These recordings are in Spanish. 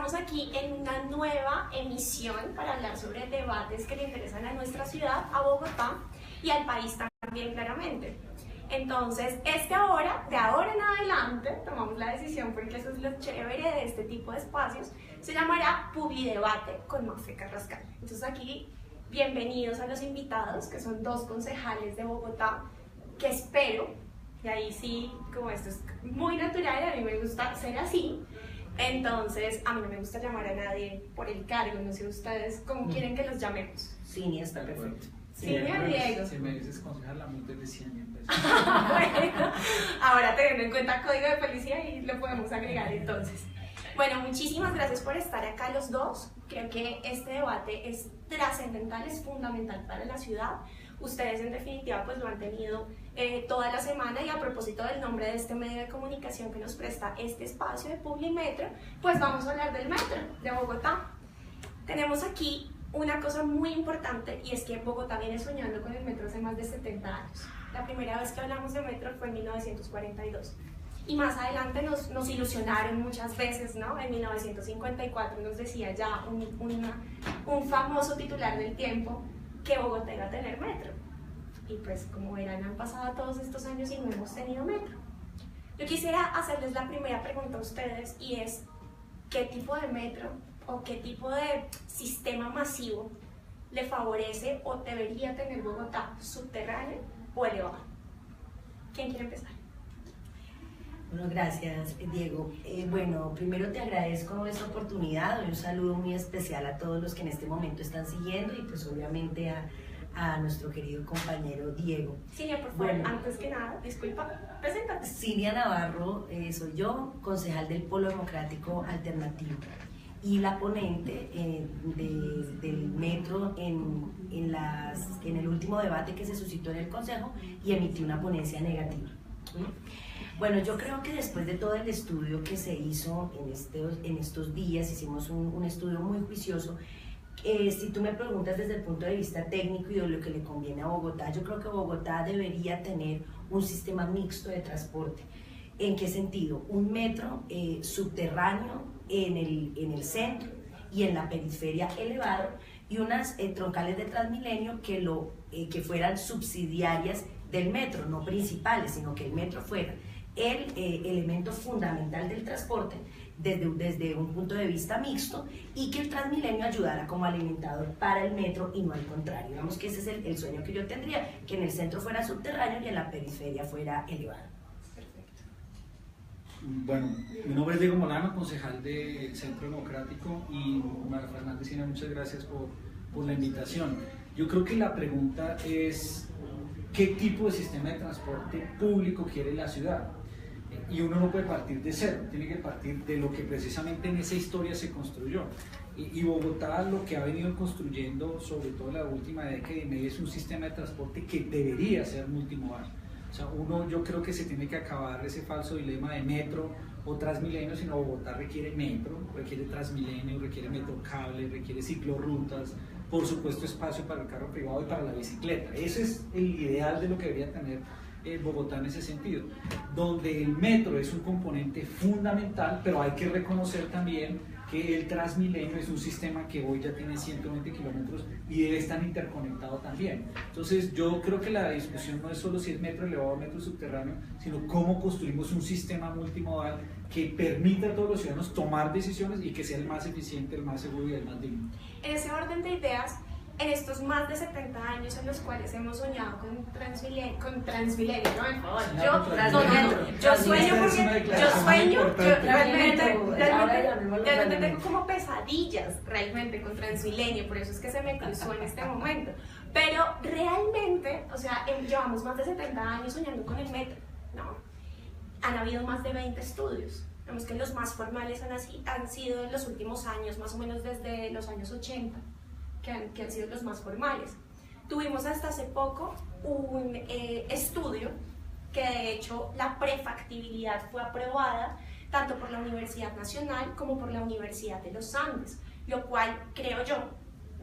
Estamos aquí en una nueva emisión para hablar sobre debates que le interesan a nuestra ciudad, a Bogotá y al país también claramente. Entonces, de ahora en adelante, tomamos la decisión, porque eso es lo chévere de este tipo de espacios, se llamará Publidebate con Mafe Carrascal. Entonces aquí, bienvenidos a los invitados, que son dos concejales de Bogotá, que espero, y ahí sí, como esto es muy natural, a mí me gusta ser así, entonces a mí no me gusta llamar a nadie por el cargo, no sé ustedes cómo quieren que los llamemos. Sí, está perfecto. Sí, Diego. Si me dices concejal, la multa es de 100.000 pesos. Bueno, ahora teniendo en cuenta código de policía y lo podemos agregar entonces. Bueno, muchísimas gracias por estar acá los dos. Creo que este debate es trascendental, es fundamental para la ciudad. Ustedes en definitiva pues lo han tenido toda la semana, y a propósito del nombre de este medio de comunicación que nos presta este espacio de Publimetro, pues vamos a hablar del metro de Bogotá. Tenemos aquí una cosa muy importante, y es que Bogotá viene soñando con el metro hace más de 70 años. La primera vez que hablamos de metro fue en 1942. Y más adelante nos ilusionaron muchas veces, ¿no? En 1954 nos decía ya un famoso titular del Tiempo que Bogotá iba a tener metro. Y pues como verán, han pasado todos estos años y no hemos tenido metro. Yo quisiera hacerles la primera pregunta a ustedes, y es ¿qué tipo de metro o qué tipo de sistema masivo le favorece o debería tener Bogotá, subterráneo o elevado? ¿Quién quiere empezar? Bueno, gracias, Diego. Bueno, primero te agradezco esta oportunidad, un saludo muy especial a todos los que en este momento están siguiendo, y pues obviamente a nuestro querido compañero Diego. Cilia, por favor, bueno, antes que nada, disculpa, preséntate. Cilia Navarro, soy yo, concejal del Polo Democrático Alternativo, y la ponente del metro en el último debate que se suscitó en el Consejo, y emití una ponencia negativa. Bueno, yo creo que después de todo el estudio que se hizo en estos días, hicimos un estudio muy juicioso. Si tú me preguntas desde el punto de vista técnico y de lo que le conviene a Bogotá, yo creo que Bogotá debería tener un sistema mixto de transporte. ¿En qué sentido? Un metro subterráneo en el centro y en la periferia elevado, y unas troncales de Transmilenio que fueran subsidiarias del metro, no principales, sino que el metro fuera el elemento fundamental del transporte desde un punto de vista mixto, y que el Transmilenio ayudara como alimentador para el metro y no al contrario. Digamos que ese es el sueño que yo tendría, que en el centro fuera subterráneo y en la periferia fuera elevado. Perfecto. Bueno, mi nombre es Diego Molano, concejal del Centro Democrático, y María Fernández Sina, muchas gracias por la invitación. Yo creo que la pregunta es ¿qué tipo de sistema de transporte público quiere la ciudad? Y uno no puede partir de cero, tiene que partir de lo que precisamente en esa historia se construyó. Y Bogotá lo que ha venido construyendo, sobre todo la última década y media, es un sistema de transporte que debería ser multimodal. O sea, yo creo que se tiene que acabar ese falso dilema de metro o Transmilenio, sino Bogotá requiere metro, requiere Transmilenio, requiere metrocable, requiere ciclorrutas, por supuesto espacio para el carro privado y para la bicicleta. Ese es el ideal de lo que debería tener Bogotá en ese sentido, donde el metro es un componente fundamental, pero hay que reconocer también que el Transmilenio es un sistema que hoy ya tiene 120 kilómetros y debe estar interconectado también. Entonces yo creo que la discusión no es solo si es metro elevado o metro subterráneo, sino cómo construimos un sistema multimodal que permita a todos los ciudadanos tomar decisiones y que sea el más eficiente, el más seguro y el más digno. En ese orden de ideas, en estos más de 70 años en los cuales hemos soñado con Transmilenio, ¿no? Por favor, yo sueño realmente tengo como pesadillas realmente con Transmilenio, por eso es que se me cruzó en este momento. Pero realmente, o sea, llevamos más de 70 años soñando con el metro, ¿no? Han habido más de 20 estudios. Vemos que los más formales han sido en los últimos años, más o menos desde los años 80. Que han sido los más formales. Tuvimos hasta hace poco un estudio que de hecho la prefactibilidad fue aprobada tanto por la Universidad Nacional como por la Universidad de los Andes, lo cual creo yo,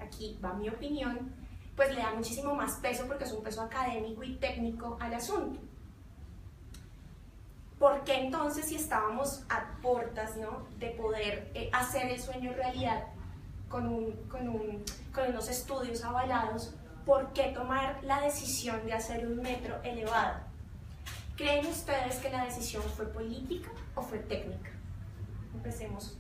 aquí va mi opinión, pues le da muchísimo más peso, porque es un peso académico y técnico al asunto. ¿por qué entonces, si estábamos a puertas, ¿no?, de poder hacer el sueño realidad con unos estudios avalados, por qué tomar la decisión de hacer un metro elevado? ¿Creen ustedes que la decisión fue política o fue técnica? Empecemos.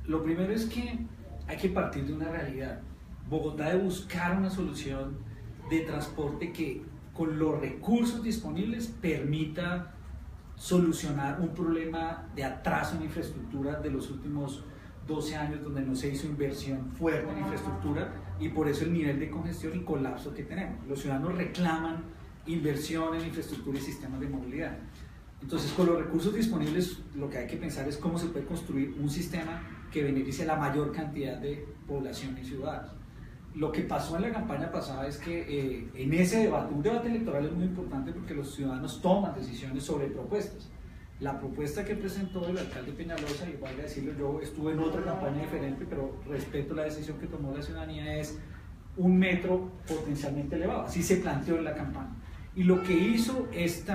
Lo primero es que hay que partir de una realidad. Bogotá debe buscar una solución de transporte que con los recursos disponibles permita solucionar un problema de atraso en infraestructura de los últimos 12 años, donde no se hizo inversión fuerte en infraestructura, y por eso el nivel de congestión y colapso que tenemos. Los ciudadanos reclaman inversión en infraestructura y sistemas de movilidad. Entonces, con los recursos disponibles, lo que hay que pensar es cómo se puede construir un sistema que beneficie a la mayor cantidad de población y ciudadanos. Lo que pasó en la campaña pasada es que en ese debate, un debate electoral es muy importante porque los ciudadanos toman decisiones sobre propuestas. La propuesta que presentó el alcalde Peñalosa, y valga decirlo, yo estuve en otra campaña diferente, pero respeto la decisión que tomó la ciudadanía, es un metro potencialmente elevado. Así se planteó en la campaña. Y lo que hizo este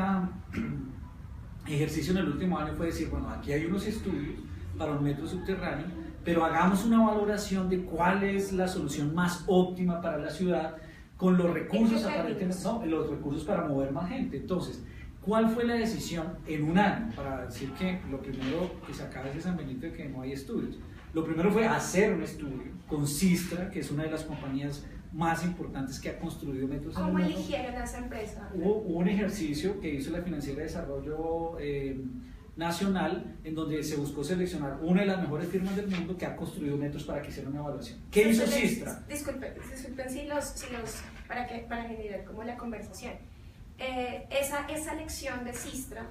ejercicio en el último año fue decir, bueno, aquí hay unos estudios para un metro subterráneo, pero hagamos una valoración de cuál es la solución más óptima para la ciudad con los recursos aparentemente, no, los recursos para mover más gente. Entonces, ¿cuál fue la decisión en un año? Para decir que lo primero que se acaba es de San Benito de que no hay estudios. Lo primero fue hacer un estudio con Sistra, que es una de las compañías más importantes que ha construido metros en el mundo. ¿Cómo eligieron a esa empresa? Hubo un ejercicio que hizo la Financiera de Desarrollo Nacional, en donde se buscó seleccionar una de las mejores firmas del mundo que ha construido metros para que hiciera una evaluación. ¿Qué hizo Sistra? Disculpen para generar como la conversación. Esa elección de Sistra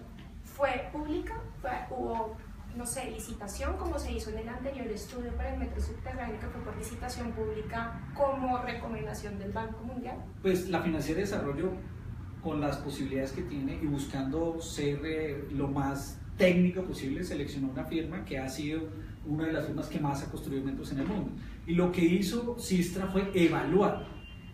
fue pública, hubo, no sé, licitación, como se hizo en el anterior estudio para el metro subterráneo, que fue por licitación pública como recomendación del Banco Mundial. Pues la Financiera de Desarrollo, con las posibilidades que tiene y buscando ser lo más técnico posible, seleccionó una firma que ha sido una de las firmas que más ha construido metros en el mundo. Y lo que hizo Sistra fue evaluar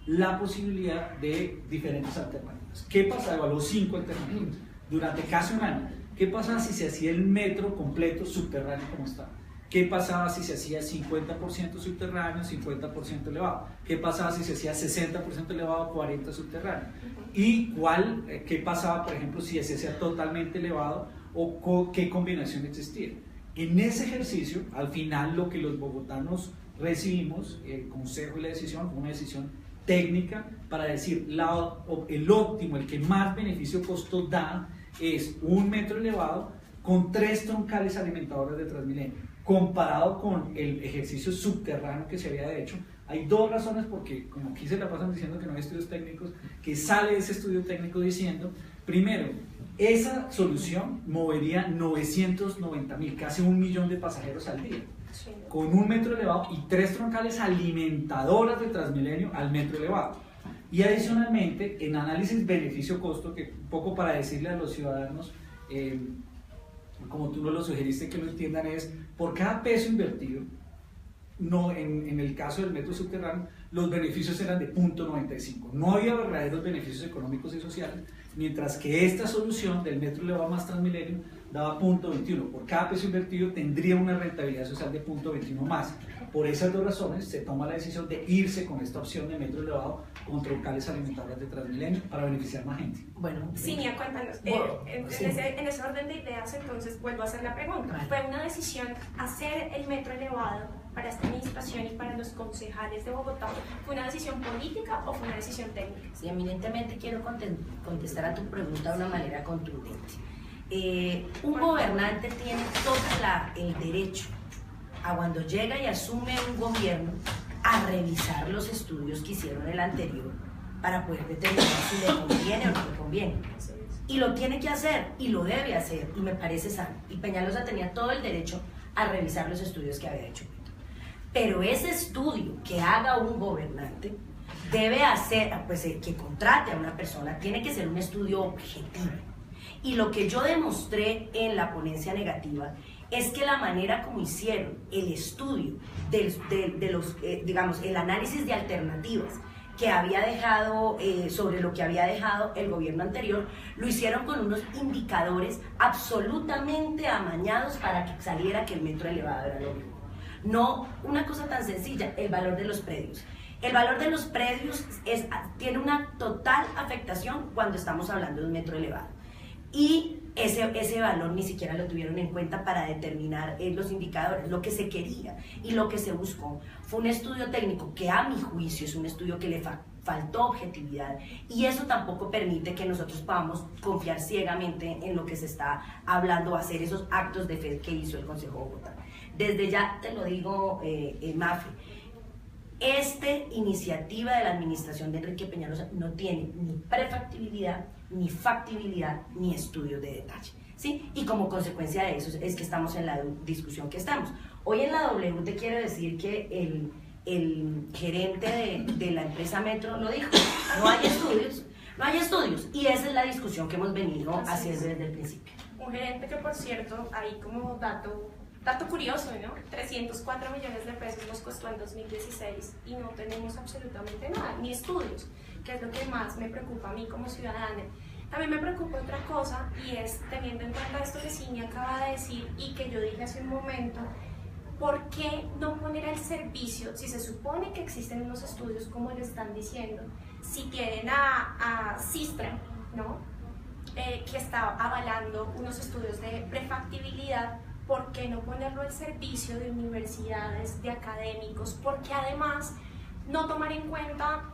la posibilidad de diferentes alternativas. ¿Qué pasa? Evaluó 5 alternativas durante casi un año. ¿Qué pasaba si se hacía el metro completo subterráneo como está? ¿Qué pasaba si se hacía 50% subterráneo, 50% elevado? ¿Qué pasaba si se hacía 60% elevado, 40% subterráneo? ¿Y qué pasaba, por ejemplo, si se hacía totalmente elevado o qué combinación existía? En ese ejercicio, al final, lo que los bogotanos recibimos, el consejo y la decisión, fue una decisión técnica para decir el óptimo, el que más beneficio-costo da, es un metro elevado con 3 troncales alimentadores de Transmilenio. Comparado con el ejercicio subterráneo que se había hecho, hay 2 razones porque, como aquí se la pasan diciendo que no hay estudios técnicos, que sale ese estudio técnico diciendo, primero, esa solución movería 990.000, casi 1 millón de pasajeros al día, con un metro elevado y 3 troncales alimentadoras de Transmilenio al metro elevado. Y adicionalmente, en análisis beneficio-costo, que un poco para decirle a los ciudadanos, como tú nos lo sugeriste que lo entiendan, es por cada peso invertido, no, en el caso del metro subterráneo, los beneficios eran de 0.95. No había verdaderos beneficios económicos y sociales, mientras que esta solución del metro elevado más Transmilenio daba 0.21. Por cada peso invertido tendría una rentabilidad social de 0.21 más. Por esas 2 razones se toma la decisión de irse con esta opción de metro elevado con troncales alimentadores de Transmilenio para beneficiar más gente. Bueno, Cinia, cuéntanos. En ese orden de ideas, entonces vuelvo a hacer la pregunta. Vale. ¿Fue una decisión hacer el metro elevado para esta administración y para los concejales de Bogotá? ¿Fue una decisión política o fue una decisión técnica? Sí, eminentemente quiero contestar a tu pregunta de una manera contundente. Un gobernante tiene todo el derecho a cuando llega y asume un gobierno a revisar los estudios que hicieron el anterior para poder determinar si le conviene o no le conviene. Y lo tiene que hacer y lo debe hacer y me parece sano. Y Peñalosa tenía todo el derecho a revisar los estudios que había hecho. Pero ese estudio que haga un gobernante debe hacer, pues que contrate a una persona, tiene que ser un estudio objetivo. Y lo que yo demostré en la ponencia negativa es que la manera como hicieron el estudio de los, digamos, el análisis de alternativas que había dejado, sobre lo que había dejado el gobierno anterior, lo hicieron con unos indicadores absolutamente amañados para que saliera que el metro elevado era lo mismo. No una cosa tan sencilla, el valor de los predios. El valor de los predios tiene una total afectación cuando estamos hablando de un metro elevado. Y ese valor ni siquiera lo tuvieron en cuenta para determinar los indicadores. Lo que se quería y lo que se buscó fue un estudio técnico que, a mi juicio, es un estudio que le faltó objetividad, y eso tampoco permite que nosotros podamos confiar ciegamente en lo que se está hablando, hacer esos actos de fe que hizo el Consejo de Bogotá. Desde ya te lo digo, Mafe, esta iniciativa de la administración de Enrique Peñalosa no tiene ni prefactibilidad, ni factibilidad, ni estudios de detalle, ¿sí? Y como consecuencia de eso es que estamos en la discusión que estamos. Hoy en la W te quiero decir que el gerente de la empresa Metro lo dijo: no hay estudios, no hay estudios, y esa es la discusión que hemos venido haciendo desde el principio. Un gerente que, por cierto, ahí como dato curioso, ¿no? 304 millones de pesos nos costó en 2016 y no tenemos absolutamente nada, ni estudios, que es lo que más me preocupa a mí como ciudadana. También me preocupa otra cosa, y es, teniendo en cuenta esto que Cindy acaba de decir y que yo dije hace un momento, ¿por qué no poner al servicio, si se supone que existen unos estudios como le están diciendo, si tienen a Sistra, ¿no? Que está avalando unos estudios de prefactibilidad? ¿Por qué no ponerlo al servicio de universidades, de académicos? Porque además no tomar en cuenta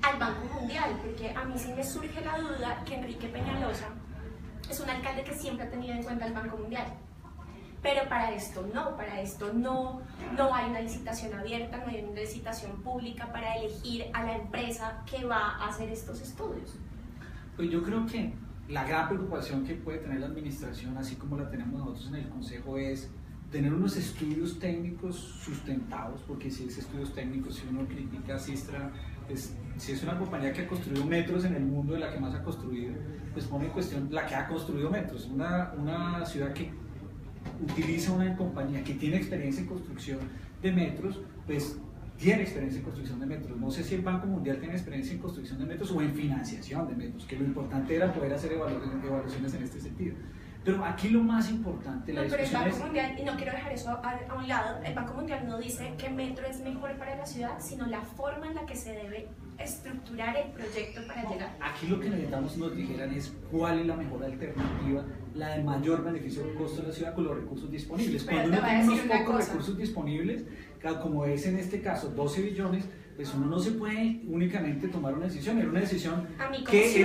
al Banco Mundial, porque a mí sí me surge la duda que Enrique Peñalosa es un alcalde que siempre ha tenido en cuenta al Banco Mundial. Pero para esto no hay una licitación abierta, no hay una licitación pública para elegir a la empresa que va a hacer estos estudios. Pues yo creo que la gran preocupación que puede tener la administración, así como la tenemos nosotros en el Consejo, es tener unos estudios técnicos sustentados, porque si es estudios técnicos, si uno critica a Sistra, pues, si es una compañía que ha construido metros en el mundo, de la que más ha construido, pues pone en cuestión la que ha construido metros. Una ciudad que utiliza una compañía que tiene experiencia en construcción de metros, pues tiene experiencia en construcción de metros. No sé si el Banco Mundial tiene experiencia en construcción de metros o en financiación de metros, que lo importante era poder hacer evaluaciones en este sentido. Pero aquí lo más importante, la discusión pero el Banco Mundial, y no quiero dejar eso a un lado, el Banco Mundial no dice que metro es mejor para la ciudad, sino la forma en la que se debe estructurar el proyecto para llegar. Aquí lo que necesitamos nos dijeran es cuál es la mejor alternativa, la de mayor beneficio del costo de la ciudad con los recursos disponibles. Cuando uno tiene unos pocos recursos disponibles, como es en este caso 12 billones, pues uno no se puede únicamente tomar una decisión, era una decisión qué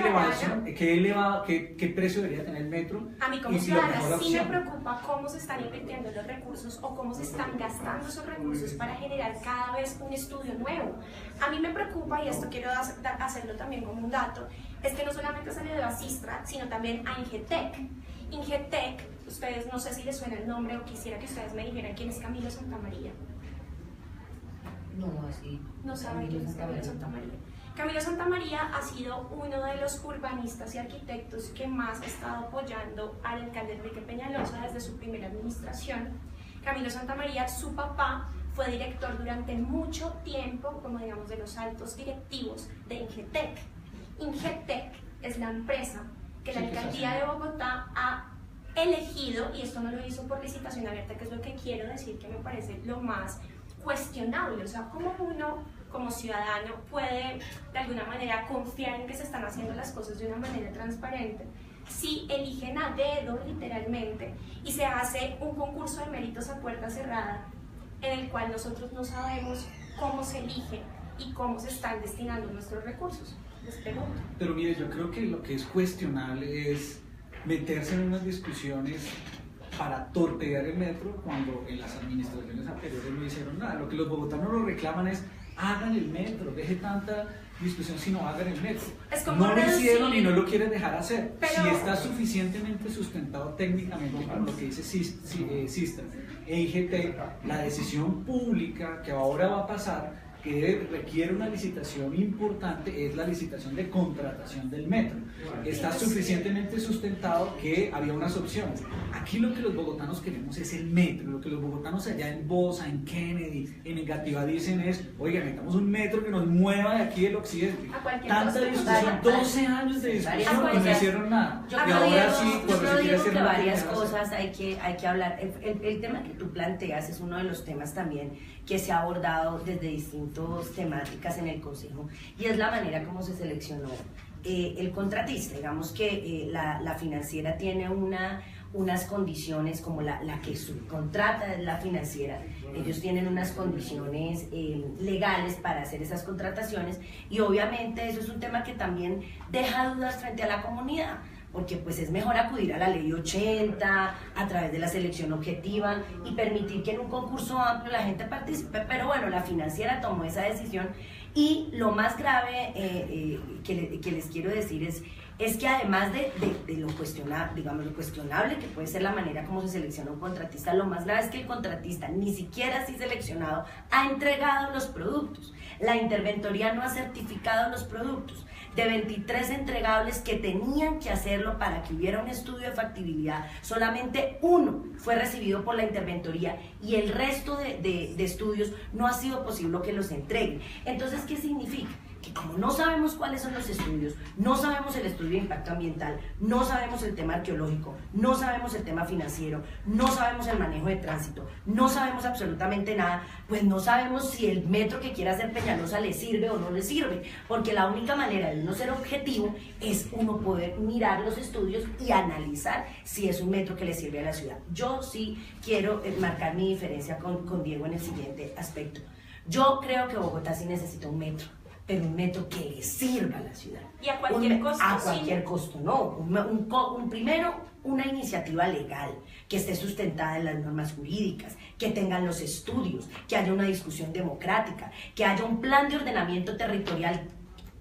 precio debería tener el metro. A mí como ciudadana sí me preocupa cómo se están invirtiendo los recursos o cómo se están gastando esos recursos para generar cada vez un estudio nuevo. A mí me preocupa, y esto quiero hacerlo también como un dato, es que no solamente se le debe a Sistra, sino también a Ingetec. Ingetec, ustedes no sé si les suena el nombre o quisiera que ustedes me dijeran quién es Camilo Santamaría. No, así. No saben quién es Camilo Santamaría. Camilo Santamaría ha sido uno de los urbanistas y arquitectos que más ha estado apoyando al alcalde Enrique Peñalosa desde su primera administración. Camilo Santamaría, su papá, fue director durante mucho tiempo, como digamos, de los altos directivos de Ingetec. Ingetec es la empresa que la alcaldía de Bogotá ha elegido, y esto no lo hizo por licitación abierta, que es lo que quiero decir que me parece lo más cuestionable. O sea, ¿cómo uno como ciudadano puede de alguna manera confiar en que se están haciendo las cosas de una manera transparente si eligen a dedo literalmente y se hace un concurso de méritos a puerta cerrada en el cual nosotros no sabemos cómo se elige y cómo se están destinando nuestros recursos? Les pregunto. Pero mire, yo creo que lo que es cuestionable es meterse en unas discusiones para torpedear el metro cuando en las administraciones anteriores no hicieron nada. Lo que los bogotanos lo reclaman es: hagan el metro, deje tanta discusión, sino hagan el metro. No lo hicieron y no lo quieren dejar hacer. Pero si está suficientemente sustentado técnicamente para lo que dice Sistra e IGT, la decisión pública que ahora va a pasar, que requiere una licitación importante, es la licitación de contratación del metro. Está suficientemente sustentado que había unas opciones. Aquí lo que los bogotanos queremos es el metro. Lo que los bogotanos allá en Bosa, en Kennedy, en Engativá dicen es, oiga, necesitamos un metro que nos mueva de aquí del occidente. Tanta discusión, 12 años de discusión y no hicieron nada. Yo y ahora sí, cuando se quiere hacer que una varias primera cosas hay que hablar. El tema que tú planteas es uno de los temas también que se ha abordado desde distintas temáticas en el Consejo, y es la manera como se seleccionó el contratista. Digamos que la financiera tiene unas condiciones, como la que subcontrata es la financiera. Ellos tienen unas condiciones legales para hacer esas contrataciones, y obviamente eso es un tema que también deja dudas frente a la comunidad, porque pues es mejor acudir a la ley 80 a través de la selección objetiva y permitir que en un concurso amplio la gente participe. Pero bueno, la financiera tomó esa decisión, y lo más grave que les quiero decir es que además de lo cuestionable, digamos, lo cuestionable que puede ser la manera como se selecciona un contratista, lo más grave es que el contratista, ni siquiera así seleccionado, ha entregado los productos. La interventoría no ha certificado los productos. De 23 entregables que tenían que hacerlo para que hubiera un estudio de factibilidad, solamente uno fue recibido por la interventoría, y el resto de estudios no ha sido posible que los entreguen. Entonces, ¿qué significa? Que como no sabemos cuáles son los estudios, no sabemos el estudio de impacto ambiental, no sabemos el tema arqueológico, no sabemos el tema financiero, no sabemos el manejo de tránsito, no sabemos absolutamente nada, pues no sabemos si el metro que quiere hacer Peñalosa le sirve o no le sirve, porque la única manera de uno ser objetivo es uno poder mirar los estudios y analizar si es un metro que le sirve a la ciudad. Yo sí quiero marcar mi diferencia con Diego en el siguiente aspecto. Yo creo que Bogotá sí necesita un metro, pero un metro que le sirva a la ciudad. ¿Y a cualquier costo? A cualquier costo, no. Primero, una iniciativa legal que esté sustentada en las normas jurídicas, que tengan los estudios, que haya una discusión democrática, que haya un plan de ordenamiento territorial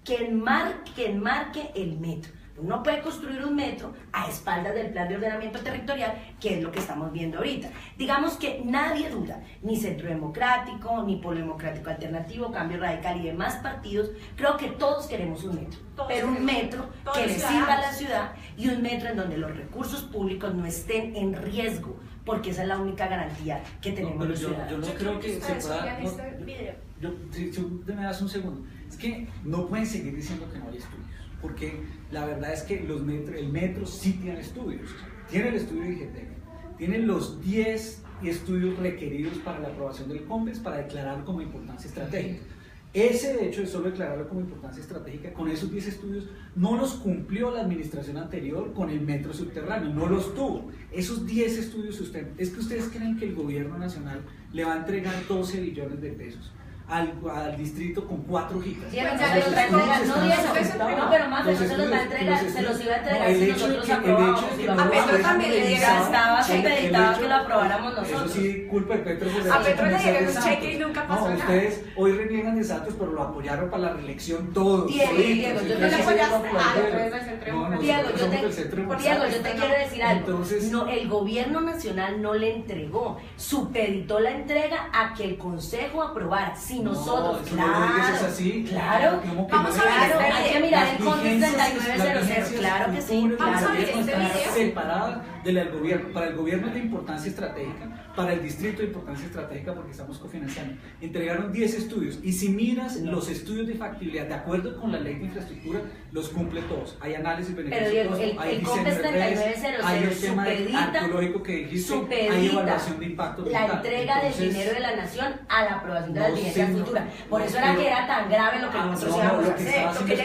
que enmarque el metro. Uno puede construir un metro a espaldas del plan de ordenamiento territorial, que es lo que estamos viendo ahorita. Digamos que nadie duda, ni Centro Democrático, ni Polo Democrático Alternativo, Cambio Radical y demás partidos, creo que todos queremos un metro, pero un metro que le sirva a la ciudad, y un metro en donde los recursos públicos no estén en riesgo, porque esa es la única garantía que tenemos los ciudadanos. Yo no creo que se pueda... Si me das un segundo, es que no pueden seguir diciendo que no hay estudios, porque la verdad es que el metro sí tiene estudios. Tiene el estudio de IGETEC, tiene los 10 estudios requeridos para la aprobación del COMPES para declararlo como importancia estratégica. Ese hecho de solo declararlo como importancia estratégica, con esos 10 estudios, no los cumplió la administración anterior con el metro subterráneo, no los tuvo. Esos 10 estudios, es que ustedes creen que el gobierno nacional le va a entregar 12 billones de pesos al distrito con 4 hojitas. Pero más de eso se los va a entregar, se los iba a entregar si nosotros aprobamos. A Petro también le dieron. Estaba supeditado que lo aprobáramos nosotros. Eso sí, culpa de Petro. A Petro le dieron un cheque y nunca pasó nada. Ustedes hoy reniegan de Santos, pero lo apoyaron para la reelección todos. Diego, yo te quiero decir algo. No, el gobierno nacional no le entregó, supeditó la entrega a que el Consejo aprobara. Si nosotros, claro, vamos a ver, hay que mirar el COMPES 3900, claro que sí. Vamos a ver este video. Separada del gobierno. Para el gobierno es de importancia estratégica, para el distrito de importancia estratégica porque estamos cofinanciando. Entregaron 10 estudios, y si miras los estudios de factibilidad de acuerdo con la ley de infraestructura, los cumple todos. Hay análisis beneficiosos, hay diseño de redes, hay el tema arqueológico que dijiste, hay evaluación de impacto ambiental. La entrega del dinero de la nación a la aprobación de la vivienda futura. Por eso era que era tan grave lo que nosotros íbamos a hacer, lo que ya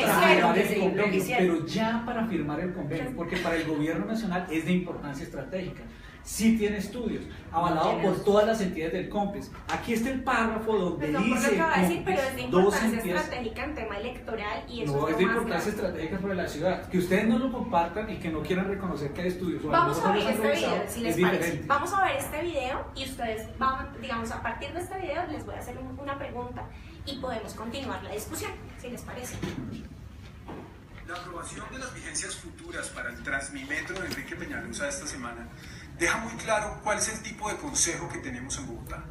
hicieron. Pero ya para firmar el convenio, porque para el gobierno nacional es de importancia estratégica. Sí tiene estudios, avalado por todas las entidades del COMPES. Aquí está el párrafo donde dice... Por lo que va a decir, pero es de importancia estratégica en tema electoral, y eso no es de importancia estratégica para la ciudad. Que ustedes no lo compartan y que no quieran reconocer que hay estudios. Vamos a ver este video, si les parece. Vamos a ver este video, y ustedes van, digamos, a partir de este video les voy a hacer una pregunta y podemos continuar la discusión, si les parece. La aprobación de las vigencias futuras para el Transmimetro de Enrique Peñalosa esta semana deja muy claro cuál es el tipo de consejo que tenemos en Bogotá.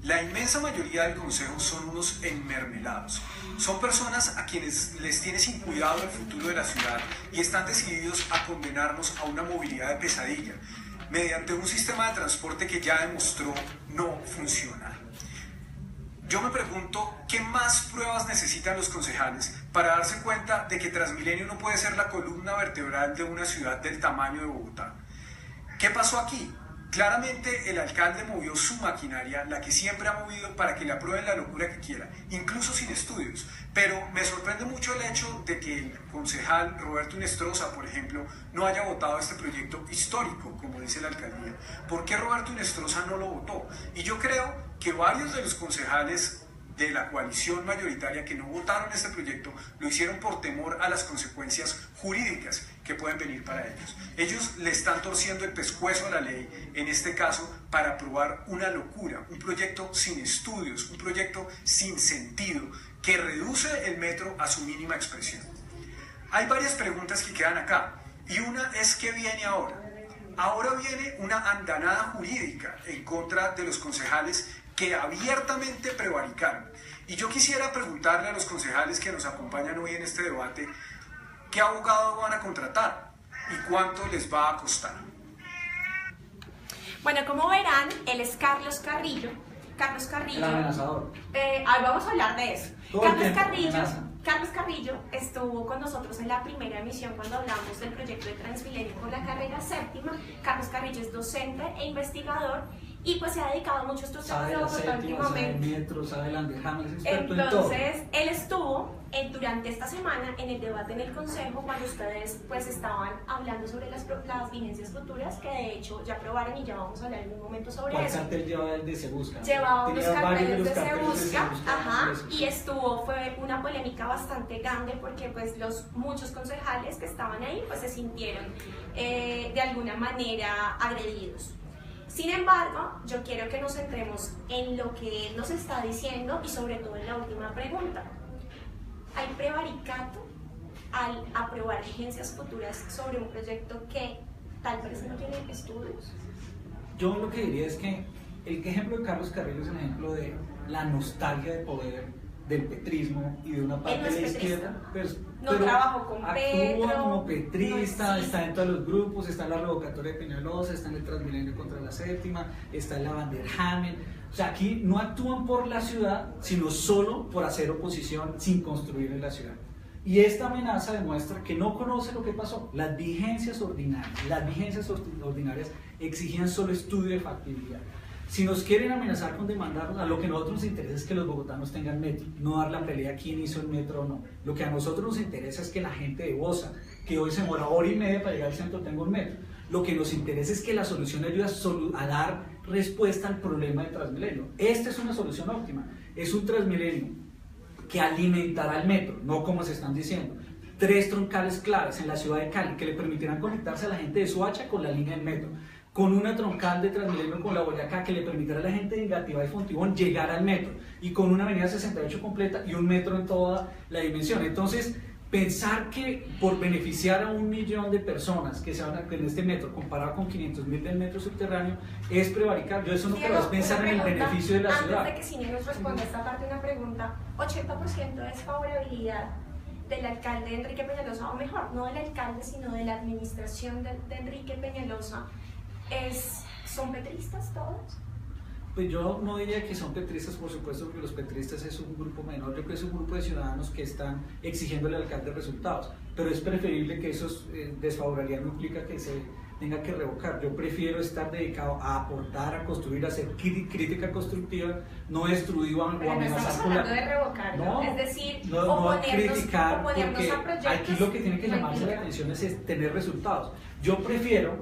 La inmensa mayoría del consejo son unos enmermelados. Son personas a quienes les tiene sin cuidado el futuro de la ciudad y están decididos a condenarnos a una movilidad de pesadilla. mediante un sistema de transporte que ya demostró no funcionar. Yo me pregunto, ¿qué más pruebas necesitan los concejales para darse cuenta de que Transmilenio no puede ser la columna vertebral de una ciudad del tamaño de Bogotá? ¿Qué pasó aquí? Claramente el alcalde movió su maquinaria, la que siempre ha movido, para que le aprueben la locura que quiera, incluso sin estudios. Pero me sorprende mucho el hecho de que el concejal Roberto Inestrosa, por ejemplo, no haya votado este proyecto histórico, como dice la alcaldía. ¿Por qué Roberto Inestrosa no lo votó? Y yo creo que varios de los concejales de la coalición mayoritaria que no votaron este proyecto lo hicieron por temor a las consecuencias jurídicas que pueden venir para ellos. Ellos le están torciendo el pescuezo a la ley, en este caso, para aprobar una locura, un proyecto sin estudios, un proyecto sin sentido, que reduce el metro a su mínima expresión. Hay varias preguntas que quedan acá, y una es ¿qué viene ahora? Ahora viene una andanada jurídica en contra de los concejales que abiertamente prevaricaron. Y yo quisiera preguntarle a los concejales que nos acompañan hoy en este debate, ¿qué abogado van a contratar y cuánto les va a costar? Bueno, como verán, él es Carlos Carrillo. Carlos Carrillo. El amenazador. Ahí vamos a hablar de eso. Todo el tiempo amenaza. Carlos Carrillo estuvo con nosotros en la primera emisión cuando hablamos del proyecto de Transmilenio con la carrera séptima. Carlos Carrillo es docente e investigador y pues se ha dedicado mucho a estos temas de Bogotá últimamente. Sabe metro, sabe Landerham, es experto en todo. Entonces, él estuvo durante esta semana en el debate en el Consejo cuando ustedes pues estaban hablando sobre las vigencias futuras, que de hecho ya aprobaron y ya vamos a hablar en un momento sobre ¿Cuál eso. cartel llevaba el de Se Busca? Llevaba unos carteles de Se carteles Busca, ajá, eso. y fue una polémica bastante grande porque pues muchos concejales que estaban ahí pues se sintieron de alguna manera agredidos. Sin embargo, yo quiero que nos centremos en lo que él nos está diciendo y sobre todo en la última pregunta. ¿Hay prevaricato al aprobar vigencias futuras sobre un proyecto que tal vez no tiene estudios? Yo lo que diría es que el ejemplo de Carlos Carrillo es un ejemplo de la nostalgia de poder del petrismo y de una parte de la izquierda, no trabajó con Petro, actúa como petrista, no está dentro de los grupos, está en la revocatoria de Peñalosa, está en el Transmilenio contra la séptima, está en la Vanderhamen. O sea, aquí no actúan por la ciudad, sino solo por hacer oposición sin construir en la ciudad. Y esta amenaza demuestra que no conoce lo que pasó. Las vigencias ordinarias exigían solo estudio de factibilidad. Si nos quieren amenazar con demandarnos, a lo que a nosotros nos interesa es que los bogotanos tengan metro, no dar la pelea a quién hizo el metro o no. Lo que a nosotros nos interesa es que la gente de Bosa, que hoy se demora hora y media para llegar al centro, tenga un metro. Lo que nos interesa es que la solución ayude a dar respuesta al problema del Transmilenio. Esta es una solución óptima. Es un Transmilenio que alimentará el metro, no como se están diciendo. 3 troncales claves en la ciudad de Cali que le permitirán conectarse a la gente de Soacha con la línea del metro, con una troncal de Transmilenio con la Boyacá que le permitirá a la gente de Engativá y Fontibón llegar al metro, y con una avenida 68 completa y un metro en toda la dimensión. Entonces, pensar que por beneficiar a 1 millón de personas que se van en este metro, comparado con 500.000 del metro subterráneo, es prevaricar. Yo eso no creo, es pensar en el beneficio de la ciudad. Antes de que Cine nos responda esta parte, una pregunta: 80% es favorabilidad del alcalde Enrique Peñalosa, o mejor, no del alcalde, sino de la administración de Enrique Peñalosa. ¿Son petristas todos? Pues yo no diría que son petristas, por supuesto, porque los petristas es un grupo menor. Yo creo que es un grupo de ciudadanos que están exigiéndole al alcalde resultados, pero es preferible que eso desfavorabilidad no implica que se tenga que revocar. Yo prefiero estar dedicado a aportar, a construir, a hacer crítica constructiva, no destruir o amenazar. No estamos hablando de revocar, no, es decir, no criticar, porque a proyectos. aquí lo que tiene que llamarse la atención es tener resultados. Yo prefiero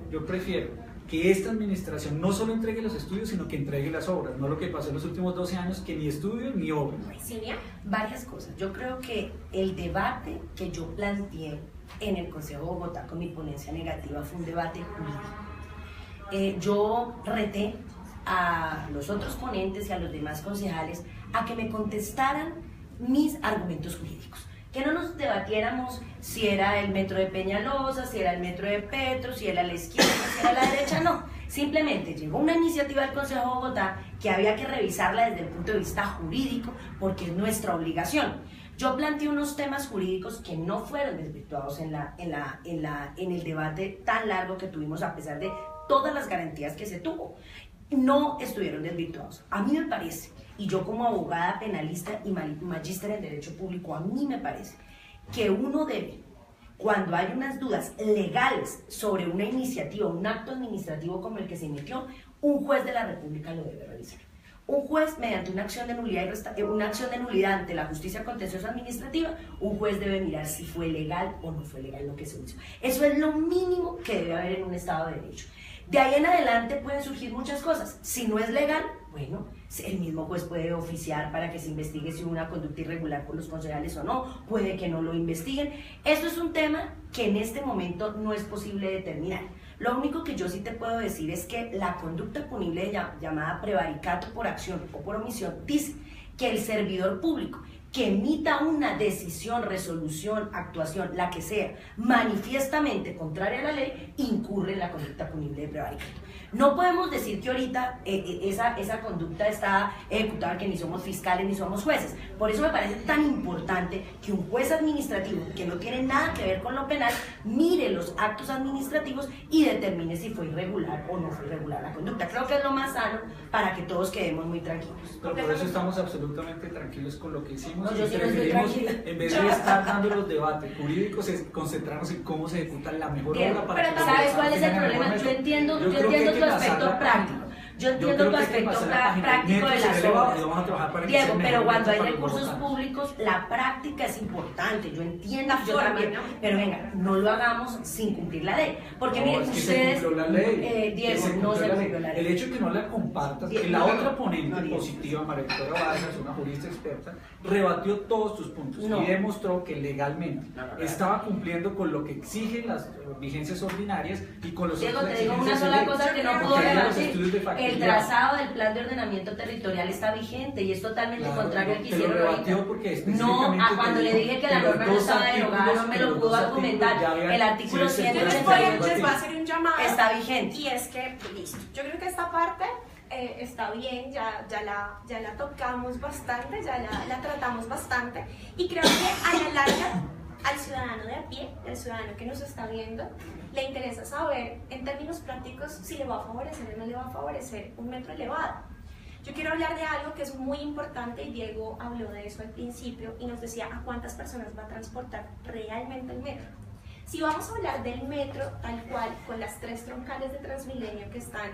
que esta administración no solo entregue los estudios, sino que entregue las obras, no lo que pasó en los últimos 12 años, que ni estudios ni obras. ¿Cinia? Varias cosas. Yo creo que el debate que yo planteé en el Consejo de Bogotá con mi ponencia negativa fue un debate jurídico. Yo reté a los otros ponentes y a los demás concejales a que me contestaran mis argumentos jurídicos. Que no nos debatiéramos si era el metro de Peñalosa, si era el metro de Petro, si era la izquierda, si era la derecha, no. Simplemente llegó una iniciativa del Consejo de Bogotá que había que revisarla desde el punto de vista jurídico porque es nuestra obligación. Yo planteé unos temas jurídicos que no fueron desvirtuados en el debate tan largo que tuvimos, a pesar de todas las garantías que se tuvo. No estuvieron desvirtuados. A mí me parece, y yo como abogada penalista y magíster en Derecho Público, a mí me parece que uno debe, cuando hay unas dudas legales sobre una iniciativa, un acto administrativo como el que se emitió, un juez de la República lo debe revisar. Un juez, mediante una acción de nulidad ante la justicia contenciosa administrativa, un juez debe mirar si fue legal o no fue legal lo que se hizo. Eso es lo mínimo que debe haber en un Estado de Derecho. De ahí en adelante pueden surgir muchas cosas. Si no es legal, bueno, el mismo juez puede oficiar para que se investigue si hubo una conducta irregular por los concejales o no, puede que no lo investiguen. Esto es un tema que en este momento no es posible determinar. Lo único que yo sí te puedo decir es que la conducta punible llamada prevaricato por acción o por omisión dice que el servidor público que emita una decisión, resolución, actuación, la que sea, manifiestamente contraria a la ley, incurre en la conducta punible de prevaricato. No podemos decir que ahorita esa conducta está ejecutada, que ni somos fiscales ni somos jueces. Por eso me parece tan importante que un juez administrativo, que no tiene nada que ver con lo penal, mire los actos administrativos y determine si fue irregular o no fue irregular la conducta. Creo que es lo más sano para que todos quedemos muy tranquilos. Pero por eso estamos absolutamente tranquilos con lo que hicimos. No, yo y sí no estoy preferimos, tranquila. en vez de estar dando los debates jurídicos, es concentrarnos en cómo se ejecuta la mejor obra para pero que ¿sabes los cuál es el tengan problema? mejor Yo método. entiendo Yo creo que hay tu que pasar aspecto la práctico. página. Yo entiendo tu creo que hay que aspecto pasar la página. práctico de Mientras las se eleva, obras. vamos a trabajar para que Diego, sea pero mejor cuando hay para los recursos bogotanos. públicos, la práctica es importante. Yo entiendo, La yo forma, también. ¿no? Pero venga, no lo hagamos sin cumplir la ley. Porque No, miren, es que ustedes. se cumplió la ley. Diego, Que no se cumplió cumplió la ley. El hecho de que no la compartas, que Diego, la no, otra ponente no, Diego. positiva, María Victoria Vargas, una jurista experta, rebatió todos tus puntos No. y demostró que legalmente No. estaba cumpliendo con lo que exigen las vigencias ordinarias y con los Diego, otros te digo una exigencias de sola ley. cosa que no Porque pudo ahí los estudios de rebatir. factibilidad. El trazado del plan de ordenamiento territorial está vigente y es totalmente Claro, contrario al que te lo hicieron rebatió ahorita. porque No, específicamente a cuando te le dijo dije que que la los norma no dos estaba derogada, no me artículos- lo los pudo dos argumentar. artículos ya habían El artículo sido Yo les 182 voy a hacer un llamado. está vigente. Y es que, listo, yo creo que esta parte está bien, ya la tocamos bastante, ya la tratamos bastante. Y creo que a la larga, al ciudadano de a pie, al ciudadano que nos está viendo, le interesa saber en términos prácticos si le va a favorecer o no le va a favorecer un metro elevado. Yo quiero hablar de algo que es muy importante y Diego habló de eso al principio y nos decía a cuántas personas va a transportar realmente el metro. Si vamos a hablar del metro tal cual, con las 3 troncales de Transmilenio que están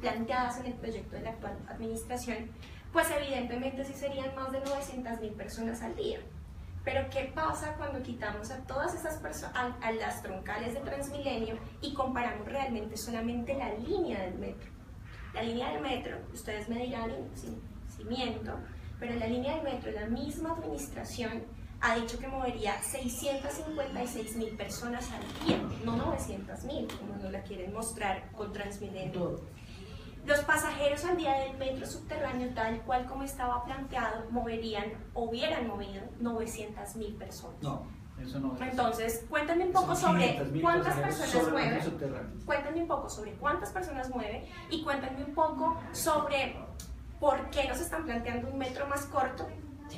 planteadas en el proyecto de la actual administración, pues evidentemente sí serían más de 900.000 personas al día. Pero ¿qué pasa cuando quitamos a todas esas personas, a las troncales de Transmilenio y comparamos realmente solamente la línea del metro? La línea del metro, ustedes me dirán si miento, pero la línea del metro, la misma administración ha dicho que movería 656.000 personas al día, no 900.000, como nos la quieren mostrar con Transmilenio. Todo. Los pasajeros al día del metro subterráneo, tal cual como estaba planteado, moverían o hubieran movido 900.000 personas. No, eso no es. Entonces, cuéntame un poco Son sobre 500.000 cuántas pasajeros personas sobre el mueve. metro subterráneo. Cuéntame un poco sobre cuántas personas mueve y cuéntame un poco sobre por qué nos están planteando un metro más corto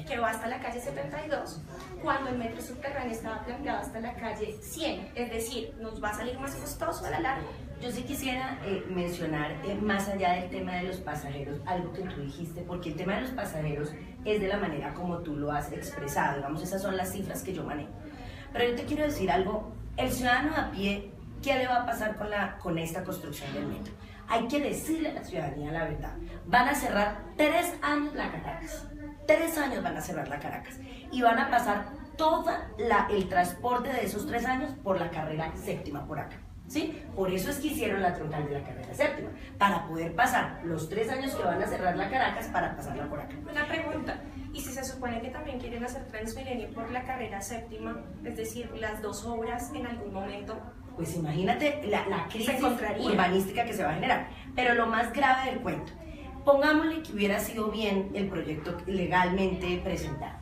que va hasta la calle 72 cuando el metro subterráneo estaba planteado hasta la calle 100. Es decir, ¿nos va a salir más costoso a la larga? Yo sí quisiera mencionar, más allá del tema de los pasajeros, algo que tú dijiste, porque el tema de los pasajeros es de la manera como tú lo has expresado, digamos, esas son las cifras que yo manejo. Pero yo te quiero decir algo, el ciudadano a pie, ¿qué le va a pasar con esta construcción del metro? Hay que decirle a la ciudadanía la verdad, van a cerrar 3 años la Caracas, 3 años van a cerrar la Caracas, y van a pasar todo el transporte de esos 3 años por la carrera séptima por acá. ¿Sí? Por eso es que hicieron la troncal de la carrera séptima, para poder pasar los 3 años que van a cerrar la Caracas para pasarla por acá. Una pregunta, ¿y si se supone que también quieren hacer Transmilenio por la carrera séptima, es decir, las 2 obras en algún momento? Pues imagínate la crisis encontraría. urbanística que se va a generar. Pero lo más grave del cuento, pongámosle que hubiera sido bien el proyecto legalmente presentado.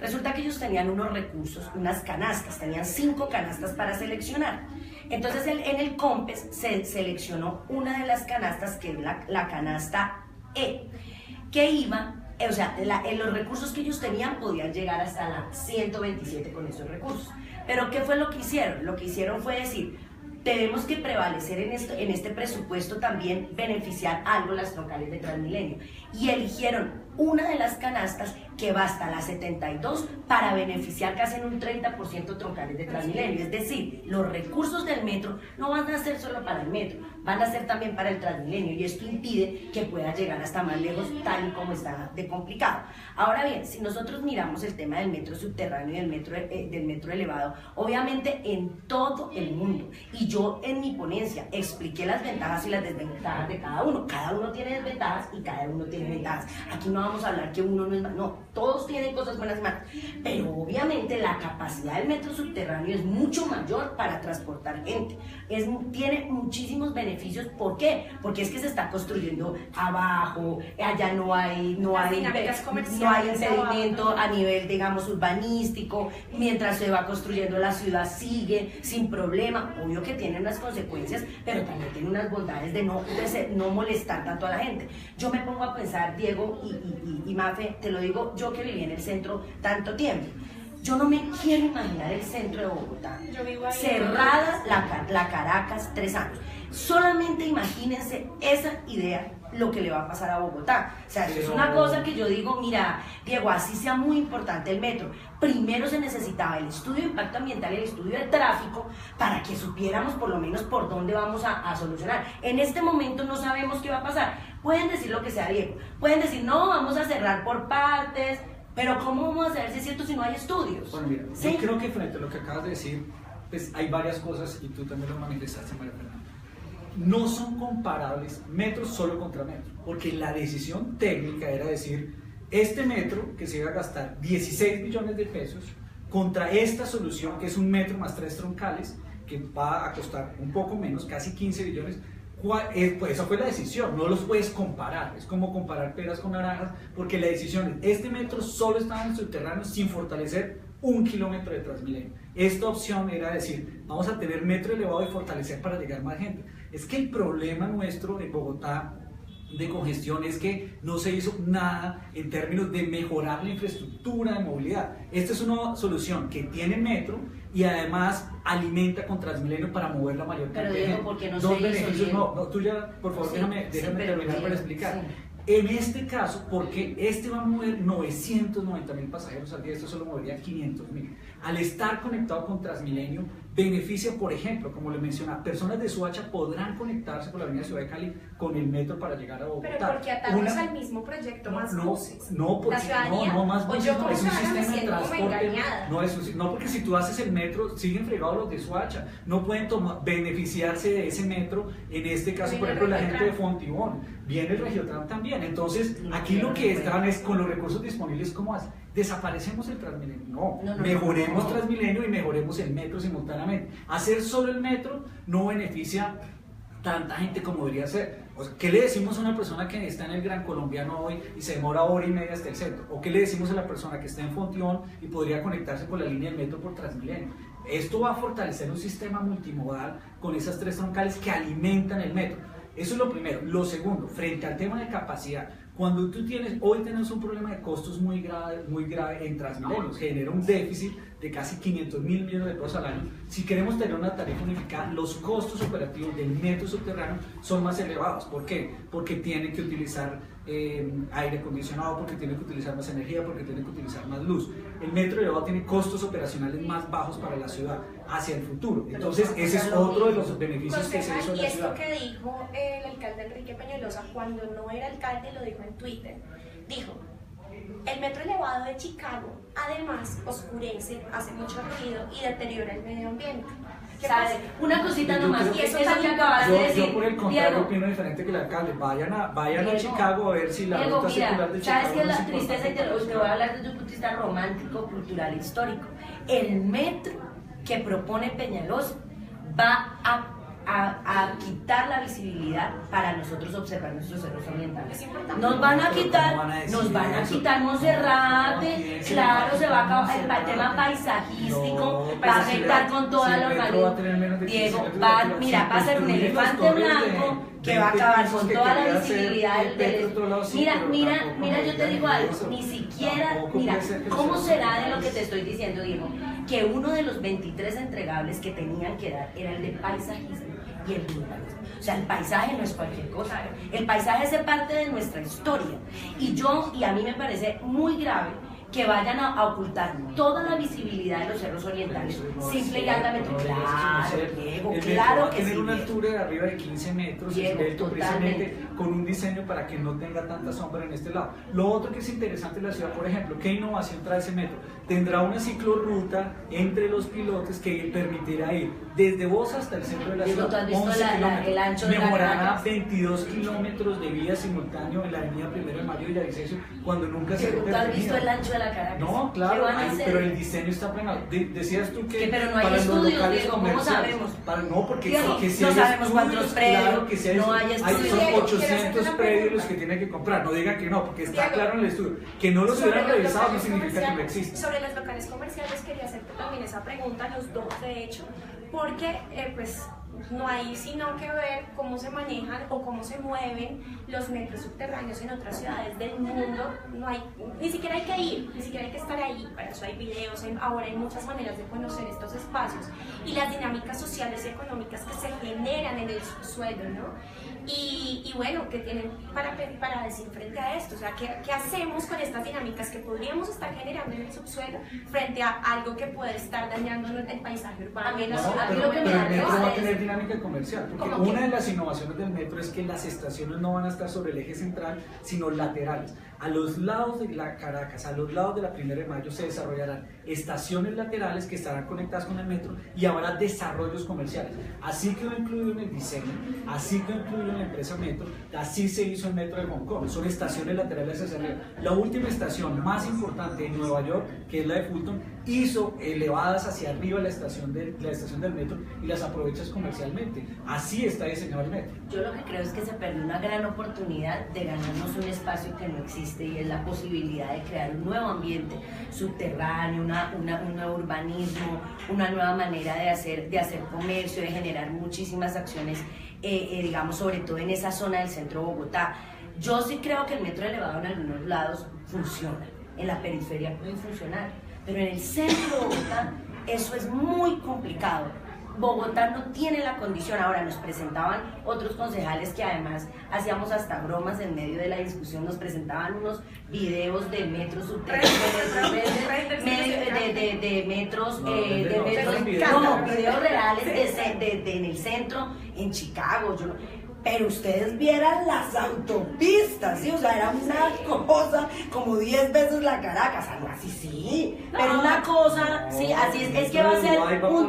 Resulta que ellos tenían unos recursos, unas canastas, tenían 5 canastas para seleccionar. Entonces en el COMPES se seleccionó una de las canastas, que es la canasta E, que iba, o sea, los recursos que ellos tenían podían llegar hasta la 127 con esos recursos. Pero ¿qué fue lo que hicieron? Lo que hicieron fue decir, tenemos que prevalecer en este presupuesto también beneficiar algo las troncales de Transmilenio. Y eligieron una de las canastas que va hasta las 72 para beneficiar casi en un 30% troncales de Transmilenio. Es decir, los recursos del metro no van a ser solo para el metro, van a ser también para el Transmilenio, y esto impide que pueda llegar hasta más lejos tal y como está de complicado. Ahora bien, si nosotros miramos el tema del metro subterráneo y del metro elevado, obviamente en todo el mundo, y yo en mi ponencia expliqué las ventajas y las desventajas de cada uno tiene desventajas y cada uno tiene ventajas. Aquí no vamos a hablar que uno no es más, no, todos tienen cosas buenas y malas, pero obviamente la capacidad del metro subterráneo es mucho mayor para transportar gente, tiene muchísimos beneficios. ¿Por qué? Porque es que se está construyendo abajo, allá no hay impedimento a nivel, digamos, urbanístico, mientras se va construyendo la ciudad sigue sin problema. Obvio que tiene unas consecuencias, pero también tiene unas bondades de no molestar tanto a la gente. Yo me pongo a pensar, Diego y Mafe, te lo digo yo que viví en el centro tanto tiempo, yo no me quiero imaginar el centro de Bogotá cerrada, la Caracas, 3 años. Solamente imagínense esa idea, lo que le va a pasar a Bogotá. O sea, es una cosa que yo digo, mira, Diego, así sea muy importante el metro, primero se necesitaba el estudio de impacto ambiental y el estudio de tráfico para que supiéramos por lo menos por dónde vamos a solucionar. En este momento no sabemos qué va a pasar. Pueden decir lo que sea, Diego, pueden decir, no, vamos a cerrar por partes, pero ¿cómo vamos a saber si es cierto si no hay estudios? Bueno, mira, ¿sí? Yo creo que frente a lo que acabas de decir, pues hay varias cosas, y tú también lo manifestaste, María Fernanda. No son comparables metros solo contra metro, porque la decisión técnica era decir, este metro que se iba a gastar 16 billones de pesos contra esta solución que es un metro más 3 troncales, que va a costar un poco menos, casi 15 billones. Pues esa fue la decisión, no los puedes comparar, es como comparar peras con naranjas, porque la decisión es, este metro solo estaba en el subterráneo sin fortalecer 1 kilómetro de Transmilenio. Esta opción era decir, vamos a tener metro elevado y fortalecer para llegar más gente. Es que el problema nuestro en Bogotá de congestión es que no se hizo nada en términos de mejorar la infraestructura de movilidad. Esta es una solución que tiene metro y además alimenta con Transmilenio para mover la mayor cantidad de gente. Pero ¿por qué no se hizo? No, tú ya, por favor, sí, déjame terminar para explicar. Sí. En este caso, porque este va a mover 990.000 pasajeros al día, esto solo movería 500.000. Al estar conectado con Transmilenio, beneficia, por ejemplo, como le mencionaba, personas de Soacha podrán conectarse por la avenida Ciudad de Cali con el metro para llegar a Bogotá. Pero porque atamos al mismo proyecto más buses. No, porque no más buses, yo no, es un sistema de transporte. transporte. No, porque si tú haces el metro, siguen fregados los de Soacha, no pueden beneficiarse de ese metro, en este caso, por ejemplo, la gente de Fontibón, viene el Regiotran también. Entonces, aquí lo que están es con los recursos disponibles, ¿cómo hacen? ¿Desaparecemos el Transmilenio? No, mejoremos Transmilenio y mejoremos el metro simultáneamente. Hacer solo el metro no beneficia tanta gente como debería ser. O sea, ¿qué le decimos a una persona que está en el Gran Colombiano hoy y se demora 1 hora y media hasta el centro? ¿O qué le decimos a la persona que está en Fontibón y podría conectarse por la línea del metro por Transmilenio? Esto va a fortalecer un sistema multimodal con esas 3 troncales que alimentan el metro. Eso es lo primero. Lo segundo, frente al tema de capacidad, cuando tú hoy tenemos un problema de costos muy grave en Transmilenio, genera un déficit de casi 500.000 millones de pesos al año. Si queremos tener una tarifa unificada, los costos operativos del metro subterráneo son más elevados. ¿Por qué? Porque tienen que utilizar aire acondicionado, porque tienen que utilizar más energía, porque tienen que utilizar más luz. El metro elevado tiene costos operacionales más bajos para la ciudad hacia el futuro. Entonces, ese es otro de los beneficios que se hizo en la ciudad. Y esto que dijo el alcalde Enrique Peñalosa cuando no era alcalde, lo dijo en Twitter, dijo: el metro elevado de Chicago además oscurece, hace mucho ruido y deteriora el medio ambiente. ¿Sabes? Una cosita nomás, y eso que acabas de decir. Yo por el contrario Diego, opino diferente que el alcalde. Vayan Diego, a Chicago a ver si la Diego, ruta circular de Chicago. ¿sabes qué es la es tristeza? Y importante. te voy a hablar desde un punto de vista romántico, cultural e histórico. El metro que propone Peñalosa va a quitar la visibilidad para nosotros observar nuestros cerros ambientales. Nos van a quitar Monserrate, claro, se va a acabar el tema paisajístico, va a afectar con toda la urbanidad. Diego, va a ser un elefante blanco que va a acabar con que toda la quería hacer visibilidad el Petro otro lado, sí, pero tampoco mira, yo te digo algo, eso. ni siquiera, Tampoco mira, puede ser que ¿cómo sea será así. de lo que te estoy diciendo, Diego? Que uno de los 23 entregables que tenían que dar era el de paisajismo y el de urbanismo. O sea, el paisaje no es cualquier cosa, el paisaje hace parte de nuestra historia. Y a mí me parece muy grave que vayan a ocultar toda la visibilidad de los cerros orientales, simple y llanamente. Claro, Diego, claro que sí. Tiene una Diego. altura de arriba de 15 metros, Diego, esbelto, precisamente totalmente. con un diseño para que no tenga tanta sombra en este lado. Lo otro que es interesante de la ciudad, por ejemplo, ¿qué innovación trae ese metro? Tendrá una ciclorruta entre los pilotes que permitirá ir desde vos hasta el centro de la Diego, ciudad. ¿tú has visto 11 kilómetros. el ancho de la Mejorará Caracas? 22 kilómetros de vía simultáneo en la avenida 1 de Mayo y la Vicencio cuando nunca se ¿Tú has visto el ancho de la Caracas? No, ¿Qué claro, van a hacer? pero el diseño está planeado. Decías tú que Pero no hay para los estudios, locales Diego, ¿cómo comerciales, sabemos? no, porque Diego, que si no hay sabemos cuántos estudios, predios, claro que si hay no hay estudios. estudios. Son Diego, 800 quiero predios hacerte los que tienen que comprar. No digan que no, porque está Diego, claro en el estudio. Que no los Sobre hubieran los revisado no locales significa que no comerciales- existen. Sobre los locales comerciales quería hacerte también esa pregunta, los dos de hecho, porque pues no hay sino que ver cómo se manejan o cómo se mueven los metros subterráneos en otras ciudades del mundo. No hay, ni siquiera hay que ir, ni siquiera hay que estar ahí, para eso hay videos, ahora hay muchas maneras de conocer estos espacios y las dinámicas sociales y económicas que se generan en el subsuelo, ¿no? Y bueno, ¿qué tienen para decir frente a esto? O sea, ¿qué hacemos con estas dinámicas que podríamos estar generando en el subsuelo frente a algo que puede estar dañando el paisaje urbano? A mí la no, ciudad? a mí Pero, lo que me pero da el metro risa va a es- tener dinámica comercial, porque ¿Cómo una qué? de las innovaciones del metro es que las estaciones no van a estar sobre el eje central, sino laterales. A los lados de la Caracas, a los lados de la 1 de Mayo se desarrollarán estaciones laterales que estarán conectadas con el metro y habrá desarrollos comerciales. Así quedó incluido en el diseño, así quedó incluido en la empresa Metro, así se hizo el metro de Hong Kong. Son estaciones laterales hacia arriba. La última estación más importante en Nueva York, que es la de Fulton, hizo elevadas hacia arriba la estación del metro y las aprovechas comercialmente. Así está diseñado el metro. Yo lo que creo es que se perdió una gran oportunidad de ganarnos un espacio que no existe y es la posibilidad de crear un nuevo ambiente subterráneo, un nuevo urbanismo, una nueva manera de hacer comercio, de generar muchísimas acciones, digamos, sobre todo en esa zona del centro de Bogotá. Yo sí creo que el metro elevado en algunos lados funciona, en la periferia puede funcionar, pero en el centro de Bogotá eso es muy complicado. Bogotá no tiene la condición. Ahora nos presentaban otros concejales que además hacíamos hasta bromas en medio de la discusión, nos presentaban unos videos de metros subterráneos, de metros, videos reales en el centro, en Chicago. Pero ustedes vieran las autopistas, ¿sí? O sea, era una cosa como 10 veces la Caracas, algo así, sí, pero una cosa, sí, así es que va a ser un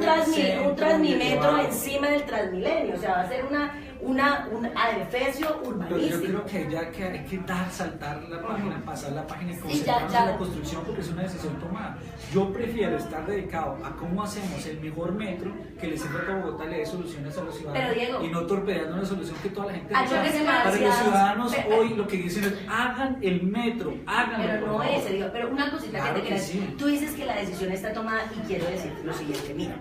Transmimetro encima del Transmilenio, o sea, va a ser un adefesio Yo urbanístico. creo que ya que hay que saltar la página, pasar la página y Sí, concentrarnos ya. en la construcción porque es una decisión tomada. Yo prefiero estar dedicado a cómo hacemos el mejor metro que le sirva a toda Bogotá, le dé soluciones a los ciudadanos. Pero, Diego, y no torpedeando una solución que toda la gente algo que se me Para hacía- los ciudadanos pero- hoy lo que dicen es hagan el metro, háganlo. Pero por no favor. ese, digo, pero una cosita Claro que te que quiero sí. decir. Tú dices que la decisión está tomada y quiero decirte lo siguiente, mira.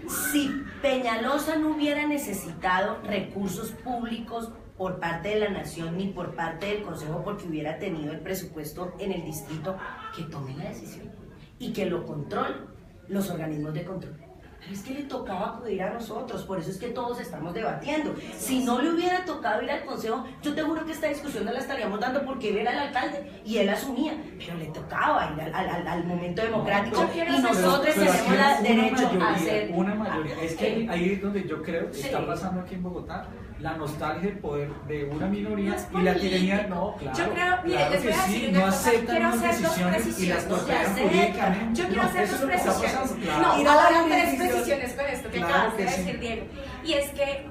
Si Peñalosa no hubiera necesitado recursos públicos por parte de la nación ni por parte del consejo porque hubiera tenido el presupuesto en el distrito, que tome la decisión y que lo controlen los organismos de control. Pero es que le tocaba acudir a nosotros, por eso es que todos estamos debatiendo. Si no le hubiera tocado ir al consejo, yo te juro que esta discusión no la estaríamos dando porque él era el alcalde y él asumía, pero le tocaba ir al momento democrático Yo quiero y hacer- nosotros Pero tenemos aquí el una derecho mayoría, a hacer. una mayoría. Es que ahí es donde yo creo que Sí. está pasando aquí en Bogotá la nostalgia del poder de una minoría No es y la político. tiranía. No, claro. Yo creo, mire, claro les voy que a decir sí, una no cosa, aceptan quiero las hacer dos decisiones y las precisiones. torpedan No se jurídicamente. Yo quiero No, hacer eso dos es lo que está precisiones. pasando, claro. No, Ir a la ahora tres jurisdicción. precisiones con esto que Claro acabas que de sí. decir, Diego. Y es que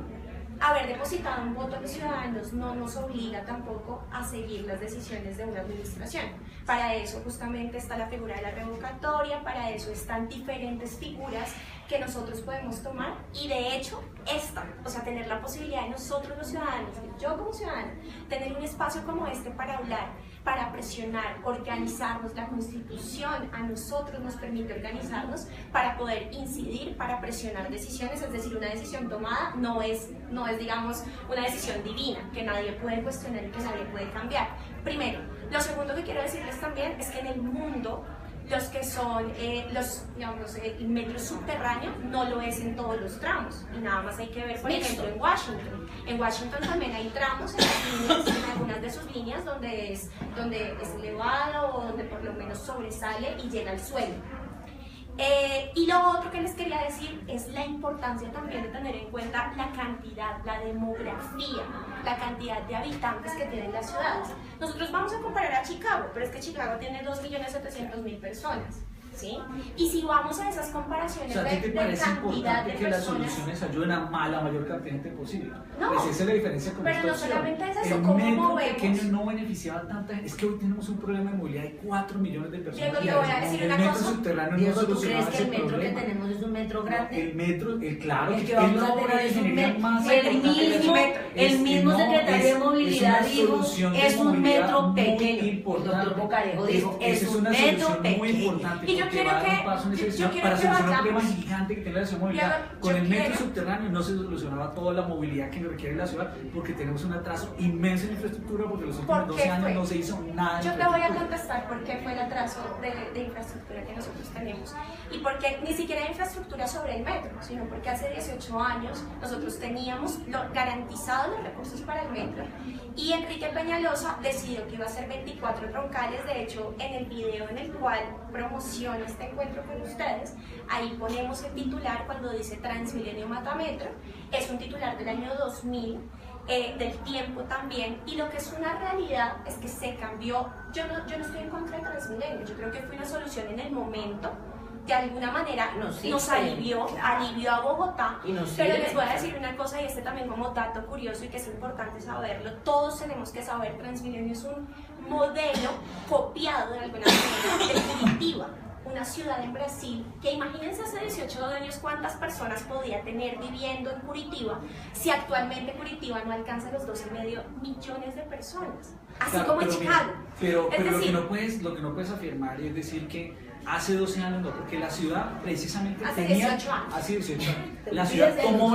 haber depositado un voto a los ciudadanos no nos obliga tampoco a seguir las decisiones de una administración. Para eso justamente está la figura de la revocatoria, para eso están diferentes figuras que nosotros podemos tomar y de hecho o sea, tener la posibilidad de nosotros los ciudadanos, yo como ciudadana, tener un espacio como este para hablar, para presionar, organizarnos. La Constitución a nosotros nos permite organizarnos para poder incidir, para presionar decisiones, es decir, una decisión tomada no es digamos, una decisión divina, que nadie puede cuestionar y que nadie puede cambiar. Primero. Lo segundo que quiero decirles también es que en el mundo los que son digamos, el metro subterráneo no lo es en todos los tramos, y nada más hay que ver, por ejemplo, en Washington. En Washington también hay tramos en las líneas, en algunas de sus líneas donde es elevado o donde por lo menos sobresale y llega al suelo. Y lo otro que les quería decir es la importancia también de tener en cuenta la cantidad, la demografía, la cantidad de habitantes que tienen las ciudades. Nosotros vamos a comparar a Chicago, pero es que Chicago tiene 2.700.000 personas, ¿sí? Y si vamos a esas comparaciones, o sea, ¿a ti te parece cantidad de importante que las personas, soluciones ayuden a la mayor cantidad de gente posible? No, pues esa es la diferencia con pero esta no opción. solamente es eso, el ¿cómo metro movemos? pequeño no beneficiaba a tanta gente. Es que hoy tenemos un problema de movilidad de 4 millones de personas. Diego, te voy a decir el una metro cosa. subterráneo Diego, no ¿tú solucionaba crees que el ese metro problema. que tenemos es un metro grande? El metro, claro, El que vamos a tener es un metro, el mismo secretario de movilidad dijo, es un metro pequeño. El doctor Bocarejo dijo, es un metro pequeño. Y yo quiero que para solucionar un problema vayamos. gigante que tiene la ciudad de movilidad. Con Yo el metro quiero. subterráneo no se solucionaba toda la movilidad que requiere la ciudad, porque tenemos un atraso inmenso en infraestructura, porque los últimos ¿Por 12 qué años fue? no se hizo nada. Yo te voy a contestar por qué fue el atraso de infraestructura que nosotros tenemos. Y porque ni siquiera hay infraestructura sobre el metro, sino porque hace 18 años nosotros teníamos garantizado los recursos para el metro. Y Enrique Peñalosa decidió que iba a hacer 24 troncales. De hecho, en el video en el cual promociono este encuentro con ustedes, ahí ponemos el titular cuando dice Transmilenio Matametro. Es un titular del año 2000. Del tiempo también, y lo que es una realidad es que se cambió. Yo no estoy en contra de Transmilenio, yo creo que fue una solución en el momento, de alguna manera nos alivió a Bogotá, pero les voy a decir una cosa, y también como dato curioso y que es importante saberlo, todos tenemos que saber, Transmilenio es un modelo copiado de alguna manera de Curitiba, una ciudad en Brasil, que imagínense hace 18 años cuántas personas podía tener viviendo en Curitiba, si actualmente Curitiba no alcanza los 2,5 millones de personas, así Claro, como en Chicago. Pero Es lo decir, que no puedes afirmar es decir que hace 12 años no, porque la ciudad precisamente Hace tenía... 18 años. Hace 18 años. La ciudad tomó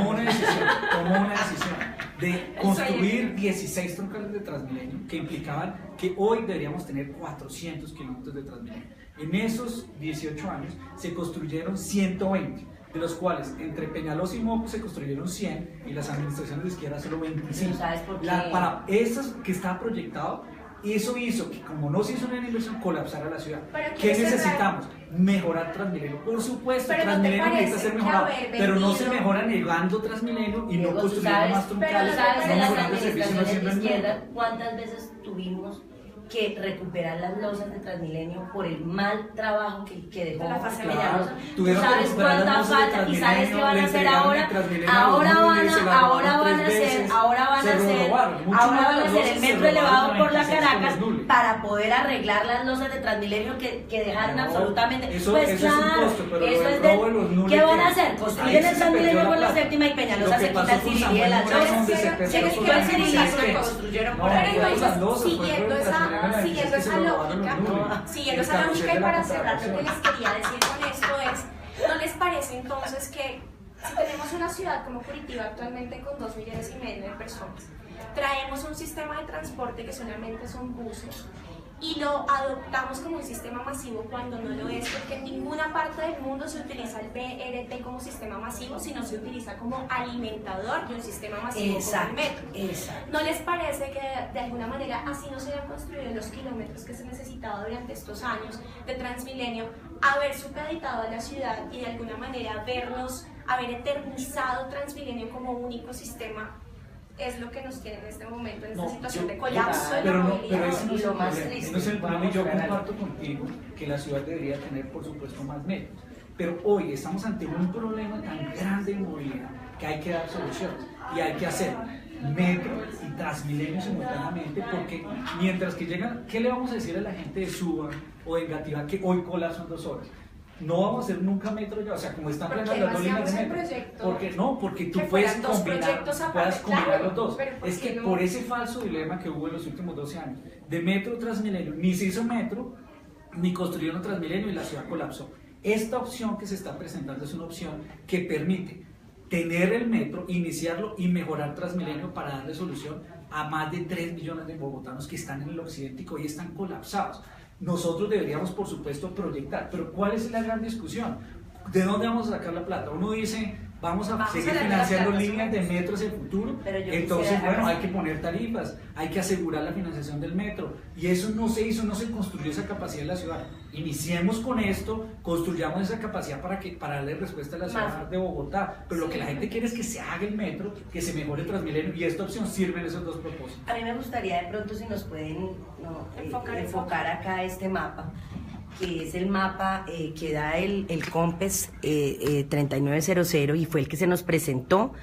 una decisión de construir 16 troncales de Transmilenio que implicaban que hoy deberíamos tener 400 kilómetros de Transmilenio. En esos 18 años se construyeron 120, de los cuales entre Peñalosa y Moco se construyeron 100 y las administraciones de izquierda solo 25. ¿Sabes por qué? Para esas que estaba proyectado, eso hizo que, como no se hizo una inversión, colapsara la ciudad. ¿Qué necesitamos? Mejorar Transmilenio. Por supuesto, pero Transmilenio ¿no te necesita ser mejorado, parece que pero no se vendido? mejora negando Transmilenio y no Diego, construyendo más troncales, ¿sabes no en las mejorando el servicio, no administraciones haciendo de el izquierda mundo. cuántas veces tuvimos que recuperar las losas de Transmilenio por el mal trabajo que dejó La fase Peñalosa? Tuvieron que ¿Sabes recuperar las cuánta losas de falta? ¿Y sabes qué Transmilenio, van a le hacer entregaron ahora? el Transmilenio a los Lunes, se la robaron 3 veces, Ahora van a hacer el metro elevado por la Caracas para poder arreglar las losas de Transmilenio que dejaron No, absolutamente. eso Pues es un claro, costo, pero eso lo del es robo de los Nules, ¿qué van a que- hacer? ahí Construyen sí el se Transmilenio perdió por la plata. séptima y Peñalosa Lo que se quita pasó el con ciribí San de las Juan Moreno, losas. donde se Quiero- perdió quiero todo decir el una ciribí, cosa. que- construyeron No, por ahí. Pero fueron las entonces, losas, fue siguiendo por el Transmilenio, la siguiendo que se esa lo robaron los lógica, Nules. siguiendo El esa carrusel lógica, y de la para cerrar lo que contratación. les quería decir con esto es, ¿no les parece entonces que si tenemos una ciudad como Curitiba actualmente con 2,5 millones de personas, traemos un sistema de transporte que solamente son buses y lo adoptamos como un sistema masivo cuando no lo es, porque en ninguna parte del mundo se utiliza el BRT como sistema masivo, sino se utiliza como alimentador de un sistema masivo como el metro? Exacto. ¿No les parece que de alguna manera así no se hayan construido los kilómetros que se necesitaba durante estos años de Transmilenio, haber supeditado a la ciudad y de alguna manera haber eternizado Transmilenio como único sistema? Es lo que nos tiene en este momento, en esta No, situación yo- de colapso de pero la no, movilidad. pero ese no Y es lo el más problema. triste, No es el problema, y yo vamos a ver comparto contigo que la ciudad debería tener, por supuesto, más medios. Pero hoy estamos ante un problema tan grande de movilidad que hay que dar soluciones y hay que hacer metro y Transmilenio simultáneamente, porque mientras que llegan, ¿qué le vamos a decir a la gente de Suba o de Engativá que hoy colapsan 2 horas? no vamos a hacer nunca metro ya, o sea, como están planeando las dos líneas de metro. Porque tú puedes combinar los dos. Es que por ese falso dilema que hubo en los últimos 12 años, de metro Transmilenio, ni se hizo metro, ni construyeron Transmilenio y la ciudad colapsó. Esta opción que se está presentando es una opción que permite tener el metro, iniciarlo y mejorar Transmilenio para darle solución a más de 3 millones de bogotanos que están en el occidente y que hoy están colapsados. Nosotros deberíamos, por supuesto, proyectar, pero ¿cuál es la gran discusión? ¿De dónde vamos a sacar la plata? Uno dice, vamos a seguir financiando líneas de metros en el futuro, entonces, bueno, hay que poner tarifas, hay que asegurar la financiación del metro, y eso no se hizo, no se construyó esa capacidad en la ciudad. Iniciemos con esto, construyamos esa capacidad para darle respuesta a la ciudad de Bogotá, pero lo que la gente quiere es que se haga el metro, que se mejore el Transmilenio, y esta opción sirve en esos dos propósitos. A mí me gustaría de pronto si nos pueden enfocar acá este mapa, que es el mapa que da el COMPES 3900 y fue el que se nos presentó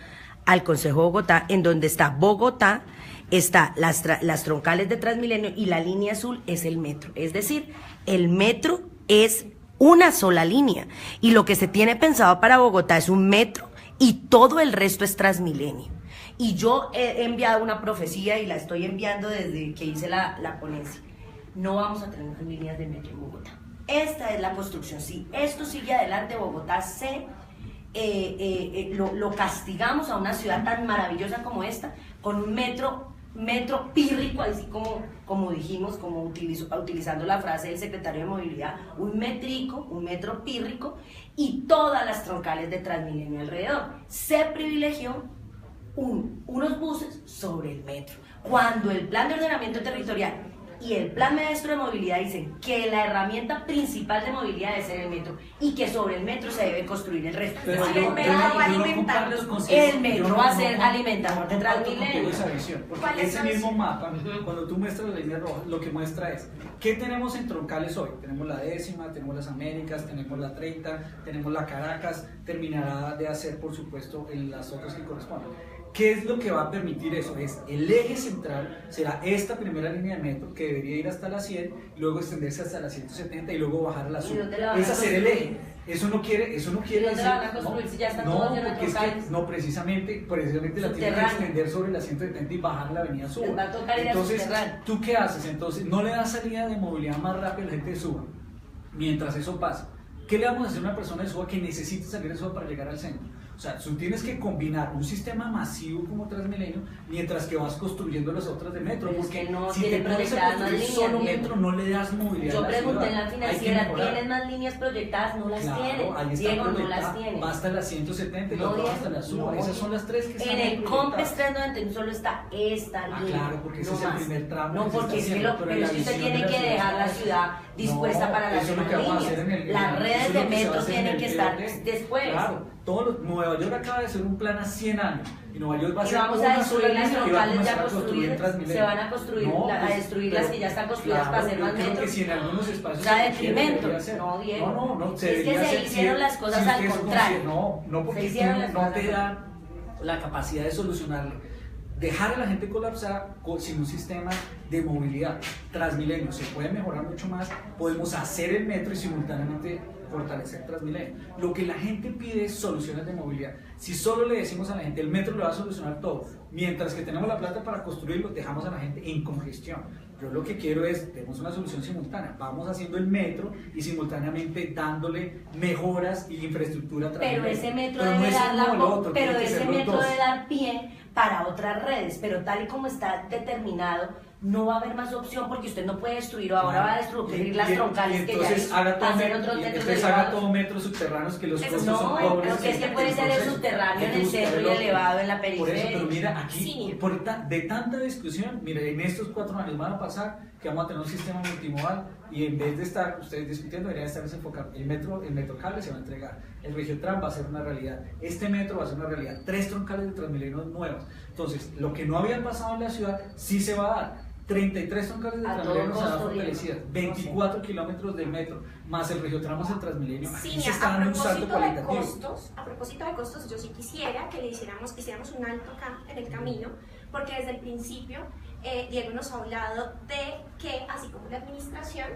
al Consejo de Bogotá, en donde está Bogotá, está las troncales de Transmilenio y la línea azul es el metro. Es decir, el metro es una sola línea y lo que se tiene pensado para Bogotá es un metro y todo el resto es Transmilenio. Y yo he enviado una profecía y la estoy enviando desde que hice la ponencia. No vamos a tener líneas de metro en Bogotá. Esta es la construcción. Si esto sigue adelante, Bogotá lo castigamos a una ciudad tan maravillosa como esta, con un metro pírrico, así como dijimos, utilizando la frase del secretario de Movilidad, un metro pírrico y todas las troncales de Transmilenio alrededor. Se privilegió unos buses sobre el metro, cuando el plan de ordenamiento territorial y el plan maestro de movilidad dicen que la herramienta principal de movilidad debe ser el metro y que sobre el metro se debe construir el resto. Pero el metro va a alimentar los buses. El metro va a ser alimentador de Transmilenio. Porque ese mismo mapa, cuando tú muestras la línea roja, lo que muestra es ¿qué tenemos en troncales hoy? Tenemos la 10ª, tenemos las Américas, tenemos la 30, tenemos la Caracas, terminará de hacer, por supuesto, en las otras que corresponden. ¿Qué es lo que va a permitir eso? Es el eje central, será esta primera línea de metro que debería ir hasta la 100, luego extenderse hasta la 170 y luego bajar a la sur. Es hacer el eje. Eso no quiere decir... ¿Dónde la van a construir si ya están todos llenos de troncales? No, precisamente la tiene que extender sobre la 170 y bajar la avenida Suba. Les va a tocar ir a Entonces, ¿tú qué haces? Entonces, no le das salida de movilidad más rápida a la gente de Suba. Mientras eso pasa, ¿qué le vamos a hacer a una persona de Suba que necesita salir de Suba para llegar al centro? O sea, tú tienes que combinar un sistema masivo como Transmilenio mientras que vas construyendo las otras de metro, pero porque es que no si te pones a construir solo metro no le das movilidad. Yo pregunté en la ciudad. financiera, ¿tienen más líneas proyectadas? No las tienen. Ahí está, Diego, no las tienen. Va hasta las 170 y luego va hasta la Suba. Esas son las tres que están en el COMPES 391 solo está esta línea. Claro, porque ese es el primer tramo. No, porque es que pero si usted tiene que dejar la ciudad dispuesta para las demás líneas. Las redes de metro tienen que estar después. Claro. Nueva York acaba de hacer un plan a 100 años y Nueva York va a ser una sola línea y va a comenzar a construir Transmilenio. Se van a construir, a destruir las que ya están construidas para hacer más metros. Que si en algunos espacios detrimento. No, Diego. No, es que se hicieron las cosas al contrario. No, porque tú no te da la capacidad de solucionarlo. Dejar a la gente colapsada sin un sistema de movilidad. Transmilenio se puede mejorar mucho más, podemos hacer el metro y simultáneamente fortalecer Transmilenio. Lo que la gente pide es soluciones de movilidad. Si solo le decimos a la gente el metro le va a solucionar todo, mientras que tenemos la plata para construirlo, dejamos a la gente en congestión. Yo lo que quiero es, demos una solución simultánea, vamos haciendo el metro y simultáneamente dándole mejoras y infraestructura. Pero ese metro debe dar pie para otras redes, pero tal y como está determinado, no va a haber más opción porque usted no puede destruir o ahora va a destruir las troncales que ya haga todo metros subterráneos que los costos son pobres. No, es que puede ser el subterráneo en el centro y elevado en la periferia. Por eso, pero mira, aquí, de tanta discusión, mira, en estos 4 años van a pasar que vamos a tener un sistema multimodal y en vez de estar ustedes discutiendo, deberían estar enfocando. El metro cable se va a entregar, el Regiotram va a ser una realidad, este metro va a ser una realidad, 3 troncales de Transmilenio nuevos. Entonces, lo que no había pasado en la ciudad sí se va a dar. 33 troncales de Transmilenio serán fortalecidas, 24 kilómetros del metro, más el Regiotramo más el Transmilenio. Sí, a propósito de costos, yo sí quisiera que le hiciéramos un alto acá en el camino, porque desde el principio Diego nos ha hablado de que, así como la administración,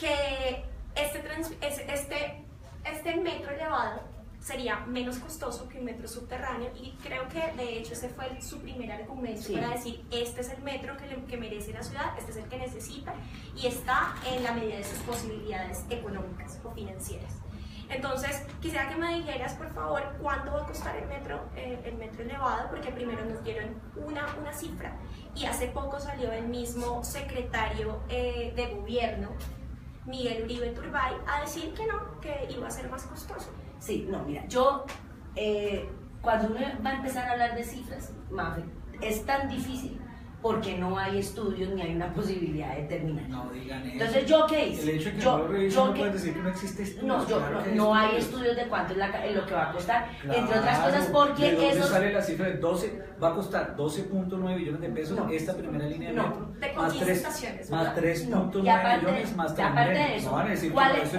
que este este metro elevado sería menos costoso que un metro subterráneo y creo que de hecho ese fue su primer argumento para decir este es el metro que merece la ciudad, este es el que necesita y está en la medida de sus posibilidades económicas o financieras. Entonces, quisiera que me dijeras, por favor, cuánto va a costar el metro elevado, porque primero nos dieron una cifra y hace poco salió el mismo secretario de gobierno, Miguel Uribe Turbay, a decir que no, que iba a ser más costoso. Sí, no, mira, cuando uno va a empezar a hablar de cifras, Mafe, es tan difícil porque no hay estudios ni hay una posibilidad de determinar. No digan eso. Entonces, ¿yo qué hice? El hecho de que no lo revisen no puede decir que no existe estudios. No hay estudios de cuánto es lo que va a costar, claro, entre otras cosas porque ¿de dónde eso sale la cifra de 12? Va a costar 12.9 billones de pesos esta primera línea de metro. De con 15 estaciones. Más 3.9 millones, más 3 aparte de eso, no van a decir ¿cuál que es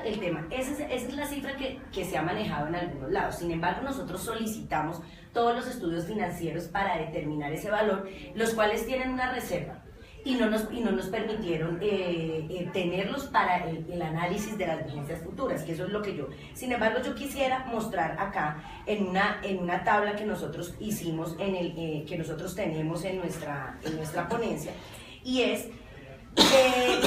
el tema? Esa es la cifra que se ha manejado en algunos lados. Sin embargo, nosotros solicitamos todos los estudios financieros para determinar ese valor, los cuales tienen una reserva y no nos permitieron tenerlos para el análisis de las vigencias futuras, que eso es lo que yo. Sin embargo, yo quisiera mostrar acá en una tabla que nosotros hicimos, que nosotros tenemos en nuestra ponencia, y es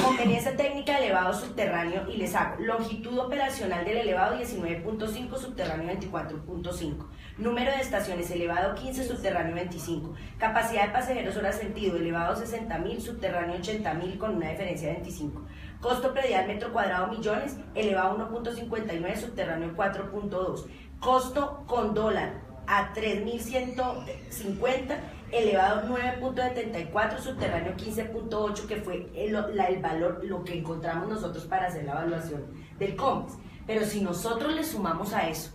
conveniencia técnica de elevado subterráneo, y les hago longitud operacional del elevado 19.5, subterráneo 24.5, número de estaciones elevado 15, subterráneo 25, capacidad de pasajeros hora sentido elevado 60.000, subterráneo 80.000 con una diferencia de 25, costo predial metro cuadrado millones, elevado 1.59, subterráneo 4.2, costo con dólar a 3.150, elevado 9.74, subterráneo 15.8, que fue el valor, lo que encontramos nosotros para hacer la evaluación del COMEX. Pero si nosotros le sumamos a eso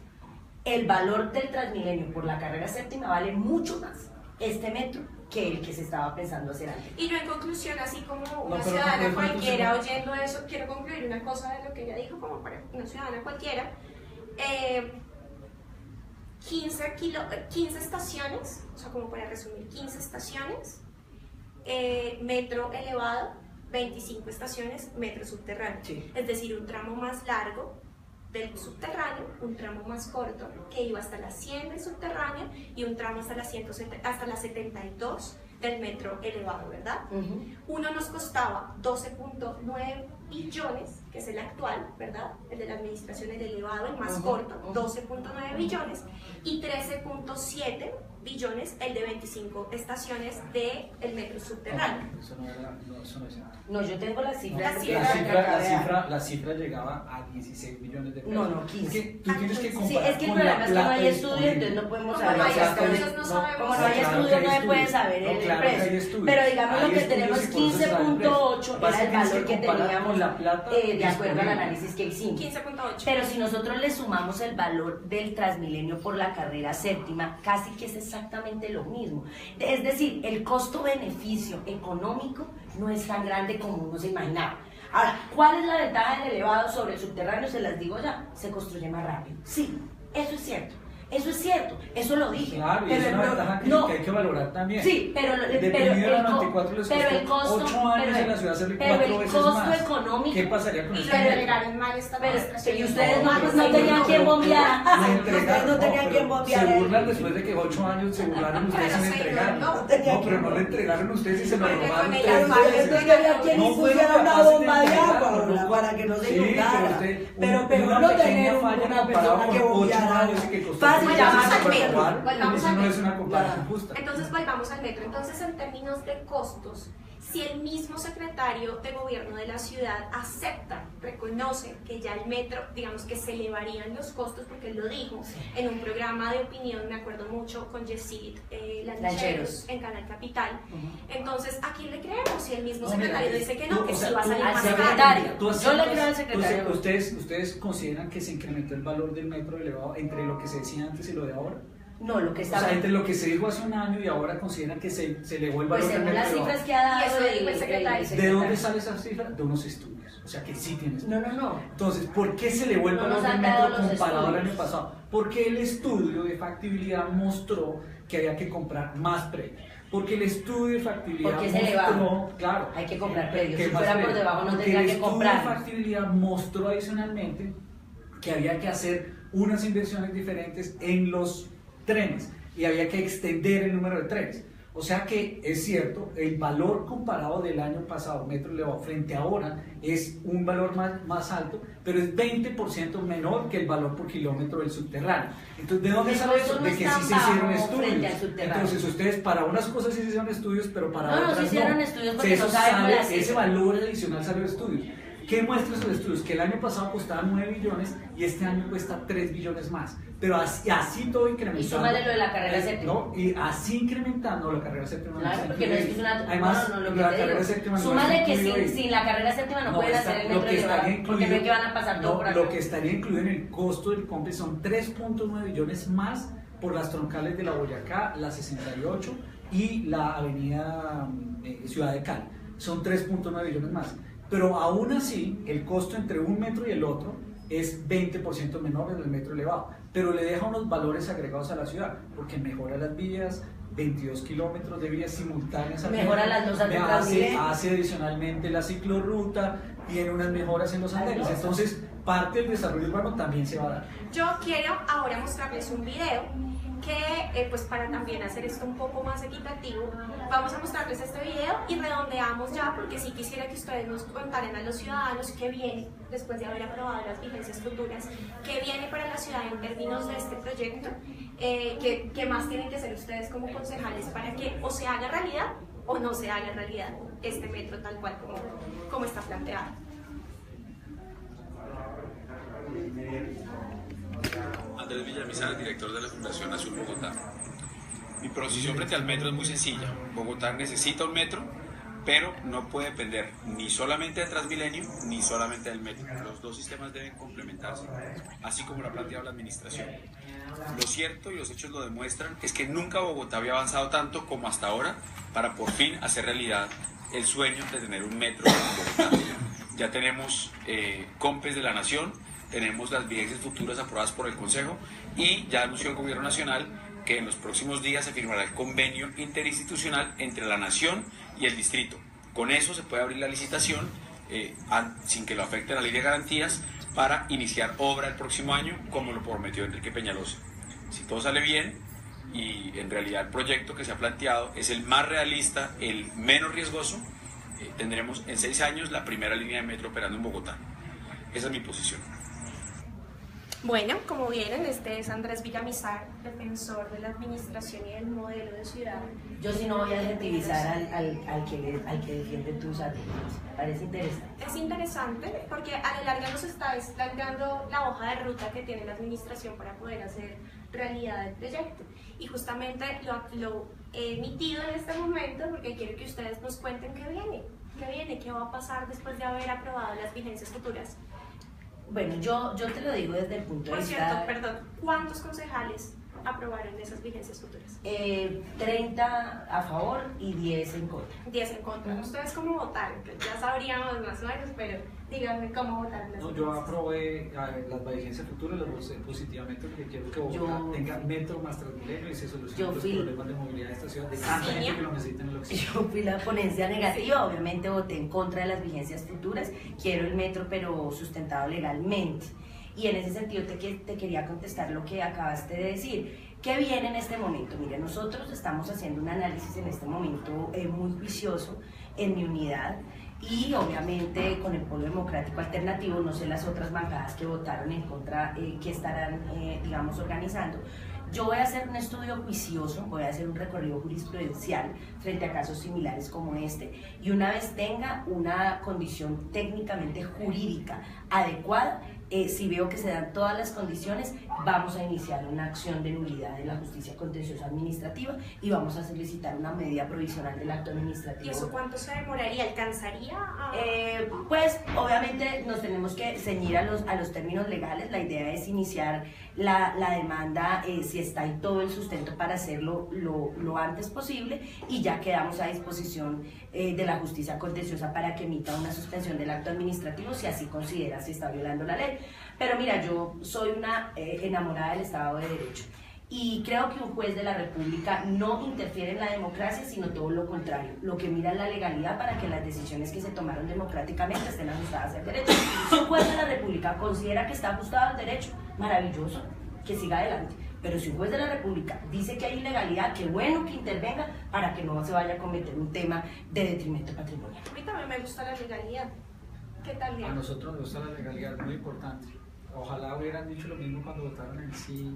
el valor del Transmilenio por la carrera séptima, vale mucho más este metro que el que se estaba pensando hacer antes. Y yo en conclusión, así como una ciudadana cualquiera oyendo eso, quiero concluir una cosa de lo que ella dijo, como para una ciudadana cualquiera. 15 estaciones, o sea, como para resumir, 15 estaciones, metro elevado, 25 estaciones, metro subterráneo. Sí. Es decir, un tramo más largo del subterráneo, un tramo más corto que iba hasta las 100 del subterráneo y un tramo hasta las 72 del metro elevado, ¿verdad? Uno nos costaba 12.9 billones, que es el actual, ¿verdad? El de la administración, el elevado, el más corto, 12.9 billones, y 13.7 billones, el de 25 estaciones del metro subterráneo. Eso no es cierto. No, yo tengo la cifra. La cifra llegaba a 16 billones de pesos. No, 15. Tú tienes que comparar. Sí, es que el problema es que no hay estudio, entonces no podemos saber. Como no hay estudios, no sabemos. Como no hay estudios, no se puede saber el precio. Pero digamos lo que tenemos, 15.8 era el valor que teníamos de acuerdo al análisis que hicimos. 15.8. Pero si nosotros le sumamos el valor del Transmilenio por la carrera séptima, casi que es exactamente lo mismo. Es decir, el costo-beneficio económico no es tan grande como uno se imaginaba. Ahora, ¿cuál es la ventaja del elevado sobre el subterráneo? Se las digo ya, se construye más rápido. Sí, eso es cierto. Eso es cierto, eso lo dije. Claro, y es una ventaja que hay que valorar también. Sí, pero el costo, 8 años en la ciudad hacerle 4 veces más. Económico. ¿Qué pasaría con eso? Y lo entregaron mal esta administración. Y ustedes no tenían quien bombear. Ustedes no tenían quien bombear. Se burlan después de que 8 años se burlaron ustedes sin entregar. No, pero no le entregaron ustedes y se lo robaron ustedes. Ustedes querían quien pusiera una bomba de agua para que no se inundara. Pero no tener una persona que bombeara. No es una comparación justa. Entonces volvamos al metro. Entonces, en términos de costos, si el mismo secretario de gobierno de la ciudad acepta, reconoce que ya el metro, digamos que se elevarían los costos, porque él lo dijo en un programa de opinión, me acuerdo mucho, con Yesid Lancheros en Canal Capital. Entonces, ¿a quién le creemos? Si el mismo secretario dice que no, que sí va a salir más caro. Yo le creo al secretario. ¿Ustedes consideran que se incrementó el valor del metro elevado entre lo que se decía antes y lo de ahora? No, lo que está. O sea, entre lo que se dijo hace un año y ahora consideran que se elevó el valor del metro elevado. Pues según las cifras que ha dado el secretario. ¿De dónde sale esa cifra? De unos estudios. O sea, que sí tienes. No. Entonces, ¿por qué se elevó el valor del metro comparado al año pasado? Porque el estudio de factibilidad mostró que había que comprar más predios. Porque el estudio de factibilidad mostró, claro, hay que comprar predios. Si fuera por debajo no tendría que comprar. El estudio de factibilidad mostró adicionalmente que había que hacer unas inversiones diferentes en los trenes y había que extender el número de trenes. O sea que es cierto, el valor comparado del año pasado, metro elevado, frente a ahora, es un valor más alto, pero es 20% menor que el valor por kilómetro del subterráneo. Entonces, ¿de dónde sale eso? De que sí se hicieron estudios. Entonces, ustedes para unas cosas sí se hicieron estudios, pero para otras no. No se hicieron estudios porque eso no sabemos ese valor adicional salió de estudios. ¿Qué muestran esos estudios? Que el año pasado costaba 9 billones y este año cuesta 3 billones más. Pero así todo incrementando. Y súmale lo de la carrera séptima. ¿No? Y así incrementando la carrera séptima. Claro, porque no es una... Además, no, lo que la te carrera digo. séptima Súmale no que sin la carrera séptima no pueden hacer el metro elevado, porque no es que van a pasar todo por acá. Lo que estaría incluido en el costo del COMPES son 3.9 billones más por las troncales de la Boyacá, la 68 y la avenida Ciudad de Cali. Son 3.9 billones más. Pero aún así, el costo entre un metro y el otro es 20% menor del metro elevado, pero le deja unos valores agregados a la ciudad, porque mejora las vías, 22 kilómetros de vías simultáneas, mejora las losas de hace adicionalmente la ciclorruta, tiene unas mejoras en los andenes, entonces parte del desarrollo urbano también se va a dar. Yo quiero ahora mostrarles un video que pues para también hacer esto un poco más equitativo, vamos a mostrarles este video y redondeamos ya, porque sí quisiera que ustedes nos contaran a los ciudadanos qué viene después de haber aprobado las vigencias futuras, qué viene para la ciudad en términos de este proyecto, qué más tienen que hacer ustedes como concejales para que o se haga realidad o no se haga realidad este metro tal cual como está planteado. Andrés Villamizar, director de la Fundación Azul Bogotá. Mi posición frente al metro es muy sencilla. Bogotá necesita un metro, pero no puede depender ni solamente de Transmilenio ni solamente del metro. Los dos sistemas deben complementarse, así como lo ha planteado la administración. Lo cierto, y los hechos lo demuestran, es que nunca Bogotá había avanzado tanto como hasta ahora para por fin hacer realidad el sueño de tener un metro en Bogotá. Ya tenemos COMPES de la Nación, tenemos las vigencias futuras aprobadas por el Consejo y ya anunció el Gobierno Nacional que en los próximos días se firmará el convenio interinstitucional entre la Nación y el Distrito. Con eso se puede abrir la licitación sin que lo afecte la ley de garantías para iniciar obra el próximo año, como lo prometió Enrique Peñalosa. Si todo sale bien y en realidad el proyecto que se ha planteado es el más realista, el menos riesgoso, tendremos en 6 años la primera línea de metro operando en Bogotá. Esa es mi posición. Bueno, como vieron, este es Andrés Villamizar, defensor de la administración y del modelo de ciudad. Yo sí no voy a adjetivizar al que defiende tus adjetivos. Parece interesante. Es interesante porque a la larga nos está planteando la hoja de ruta que tiene la administración para poder hacer realidad el proyecto. Y justamente lo he emitido en este momento porque quiero que ustedes nos cuenten qué viene, qué va a pasar después de haber aprobado las vigencias futuras. Bueno, yo te lo digo desde el punto de vista... Por cierto, perdón, ¿cuántos concejales aprobaron esas vigencias futuras? 30 a favor y 10 en contra. 10 en contra. ¿Ustedes cómo votaron? Ya sabríamos más o menos, pero díganme cómo votaron. No, yo aprobé las vigencias futuras, las voté positivamente porque quiero que Bogotá tenga metro más Transmilenio y se solucionen los problemas de movilidad de esta ciudad, de tanta gente que lo necesita en el occidente. Yo fui la ponencia negativa, obviamente voté en contra de las vigencias futuras, quiero el metro pero sustentado legalmente. Y en ese sentido te quería contestar lo que acabaste de decir. ¿Qué viene en este momento? Mire, nosotros estamos haciendo un análisis en este momento muy juicioso en mi unidad y obviamente con el Polo Democrático Alternativo, no sé las otras bancadas que votaron en contra, que estarán, digamos, organizando. Yo voy a hacer un estudio juicioso, voy a hacer un recorrido jurisprudencial frente a casos similares como este y una vez tenga una condición técnicamente jurídica adecuada, si veo que se dan todas las condiciones, vamos a iniciar una acción de nulidad de la justicia contenciosa administrativa y vamos a solicitar una medida provisional del acto administrativo. ¿Y eso cuánto se demoraría? ¿Alcanzaría a...? Pues obviamente nos tenemos que ceñir a los términos legales. La idea es iniciar la demanda si está ahí todo el sustento para hacerlo lo antes posible y ya quedamos a disposición de la justicia contenciosa para que emita una suspensión del acto administrativo si así considera se está violando la ley. Pero mira, yo soy una enamorada del Estado de Derecho Y creo que un juez de la República no interfiere en la democracia, sino todo lo contrario. Lo que mira es la legalidad para que las decisiones que se tomaron democráticamente estén ajustadas al derecho. Si un juez de la República considera que está ajustado al derecho, maravilloso, que siga adelante. Pero si un juez de la República dice que hay ilegalidad, qué bueno que intervenga para que no se vaya a cometer un tema de detrimento patrimonial. A mí también me gusta la legalidad. ¿Qué tal, Diego? A nosotros nos gusta la legalidad, es muy importante. Ojalá hubieran dicho lo mismo cuando votaron en sí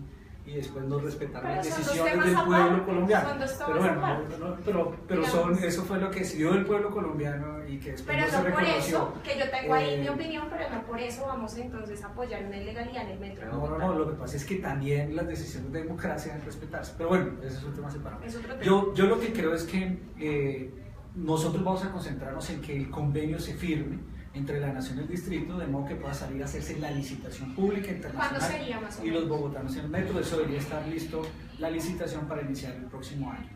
y después no respetaron Pero las son dos decisiones temas del pueblo aparte, colombiano. son dos temas Pero bueno, aparte. pero son, eso fue lo que decidió el pueblo colombiano y que después Pero no se no por reconoció. eso, que yo tengo ahí mi opinión, pero no por eso vamos entonces a apoyar una ilegalidad en el metro de Bogotá. No, lo que pasa es que también las decisiones de democracia deben respetarse. Pero bueno, ese es un tema separado. Es otro tema. Yo lo que creo es que nosotros vamos a concentrarnos en que el convenio se firme entre la nación y el distrito, de modo que pueda salir a hacerse la licitación pública internacional. ¿Cuándo sería más o Y menos? los bogotanos en el metro, eso debería estar listo la licitación para iniciar el próximo año.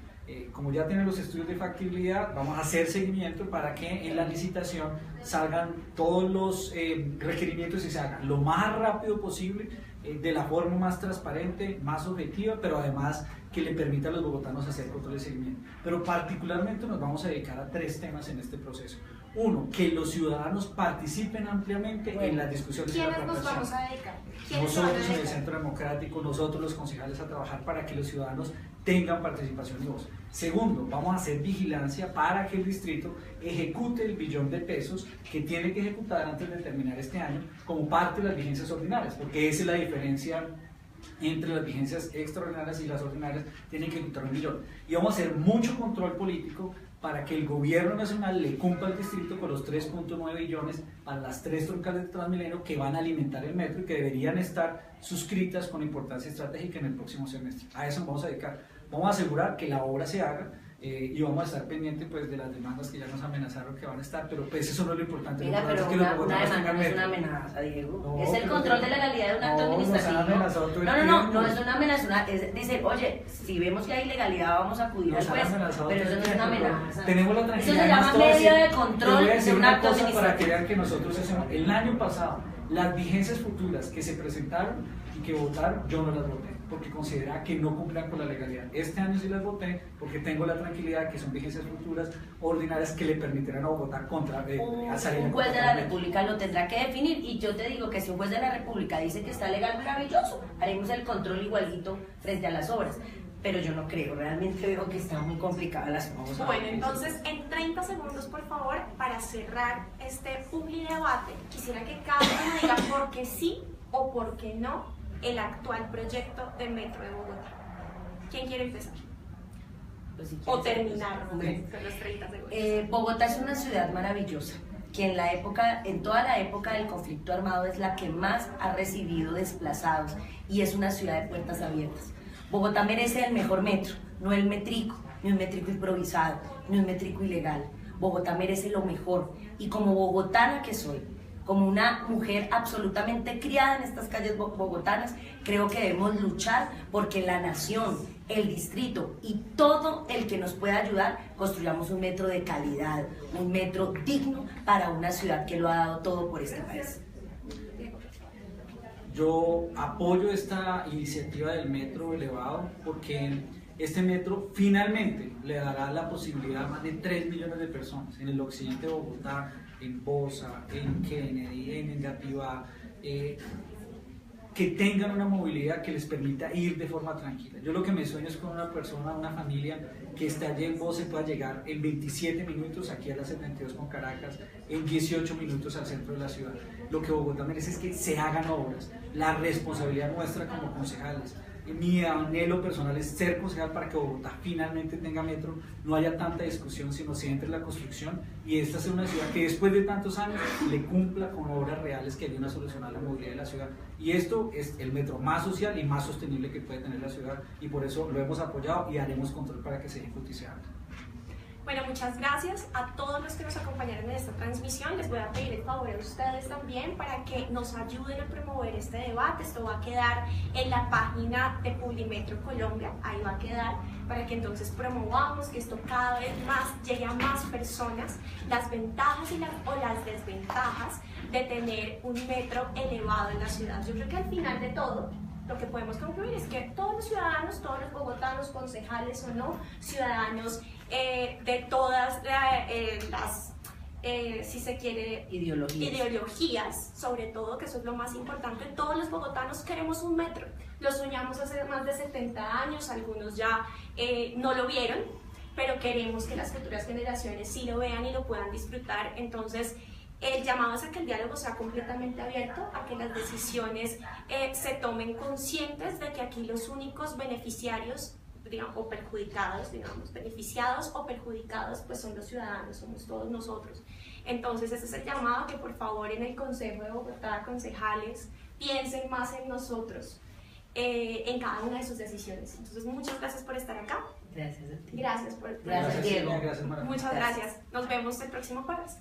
Como ya tienen los estudios de factibilidad, vamos a hacer seguimiento para que en la licitación salgan todos los requerimientos y se hagan lo más rápido posible, de la forma más transparente, más objetiva, pero además que le permita a los bogotanos hacer control de seguimiento. Pero particularmente nos vamos a dedicar a 3 temas en este proceso. Uno, que los ciudadanos participen ampliamente en las discusiones y la ¿Quiénes nos plantación. vamos a dedicar? ¿Quiénes se van a Nosotros en el dedicar? Centro Democrático, nosotros los concejales a trabajar para que los ciudadanos tengan participación y voz. Segundo, vamos a hacer vigilancia para que el distrito ejecute el billón de pesos que tiene que ejecutar antes de terminar este año como parte de las vigencias ordinarias, porque esa es la diferencia entre las vigencias extraordinarias y las ordinarias, tienen que ejecutar un billón. Y vamos a hacer mucho control político para que el gobierno nacional le cumpla al distrito con los 3.9 billones para las 3 troncales de Transmilenio que van a alimentar el metro y que deberían estar suscritas con importancia estratégica en el próximo semestre. A eso nos vamos a dedicar. Vamos a asegurar que la obra se haga y vamos a estar pendientes pues, de las demandas que ya nos amenazaron que van a estar, pero pues eso no es lo importante. Mira, lo pero importante es que los una bogotanos demanda tengan no es una metro. amenaza, Diego. No, Es el pero control que- de legalidad de un acto no, nos han administrativo. amenazado todo el No tiempo. es una amenaza. Dicen, oye, si vemos que hay ilegalidad, vamos a acudir al Nos han juez. amenazado Pero todo eso el no es una tiempo, amenaza. Tenemos la Eso tranquilidad. se llama Además, te voy a medio de decir- control te voy a decir de un una acto cosa para que administrativo. vean que nosotros hacemos. El año pasado, las vigencias futuras que se presentaron y que votaron, yo no las voté, porque consideraba que no cumplían con la legalidad. Este año sí las voté porque tengo la tranquilidad que son vigencias futuras ordinarias que le permitirán a Bogotá a salir Un en juez de la contra. República lo tendrá que definir y yo te digo que si un juez de la República dice que está legal, maravilloso, haremos el control igualito frente a las obras. Pero yo no creo, realmente veo que está muy complicada la situación. Bueno, entonces en 30 segundos, por favor, para cerrar este publi debate, quisiera que cada uno me diga por qué sí o por qué no el actual proyecto de Metro de Bogotá. ¿Quién quiere empezar? Pues si O quieres, terminar, ¿no? Bueno. Con los 30 segundos. Bogotá es una ciudad maravillosa, que en toda la época del conflicto armado es la que más ha recibido desplazados y es una ciudad de puertas abiertas. Bogotá merece el mejor metro, no el metrico, ni un metrico improvisado, ni un metrico ilegal. Bogotá merece lo mejor y como bogotana que soy, como una mujer absolutamente criada en estas calles bogotanas, creo que debemos luchar porque la nación, el distrito y todo el que nos pueda ayudar, construyamos un metro de calidad, un metro digno para una ciudad que lo ha dado todo por este país. Yo apoyo esta iniciativa del metro elevado porque este metro finalmente le dará la posibilidad a más de 3 millones de personas en el occidente de Bogotá, en Bosa, en Kennedy, en Engativá, que tengan una movilidad que les permita ir de forma tranquila. Yo lo que me sueño es con una persona, una familia que esté allí en Bosa y pueda llegar en 27 minutos aquí a la 72 con Caracas, en 18 minutos al centro de la ciudad. Lo que Bogotá merece es que se hagan obras, la responsabilidad nuestra como concejales. Mi anhelo personal es ser concejal para que Bogotá finalmente tenga metro, no haya tanta discusión, sino se entre en la construcción y esta sea una ciudad que después de tantos años le cumpla con obras reales que ayuden a solucionar la movilidad de la ciudad. Y esto es el metro más social y más sostenible que puede tener la ciudad y por eso lo hemos apoyado y haremos control para que se ejecute y se haga. Bueno, muchas gracias a todos los que nos acompañaron en esta transmisión. Les voy a pedir el favor a ustedes también para que nos ayuden a promover este debate. Esto va a quedar en la página de Publimetro Colombia, ahí va a quedar, para que entonces promovamos que esto cada vez más llegue a más personas, las ventajas o las desventajas de tener un metro elevado en la ciudad. Yo creo que al final de todo, lo que podemos concluir es que todos los ciudadanos, todos los bogotanos, concejales o no, ciudadanos de todas las, si se quiere, ideologías, sobre todo, que eso es lo más importante, todos los bogotanos queremos un metro. Lo soñamos hace más de 70 años, algunos ya no lo vieron, pero queremos que las futuras generaciones sí lo vean y lo puedan disfrutar. Entonces, el llamado es a que el diálogo sea completamente abierto, a que las decisiones se tomen conscientes de que aquí los únicos beneficiarios, digamos, o perjudicados, digamos, beneficiados o perjudicados, pues son los ciudadanos, somos todos nosotros. Entonces, ese es el llamado, que por favor en el Consejo de Bogotá, concejales, piensen más en nosotros, en cada una de sus decisiones. Entonces, muchas gracias por estar acá. Gracias a ti. Gracias por Gracias, Diego. Gracias, María. Muchas gracias. Nos vemos el próximo jueves.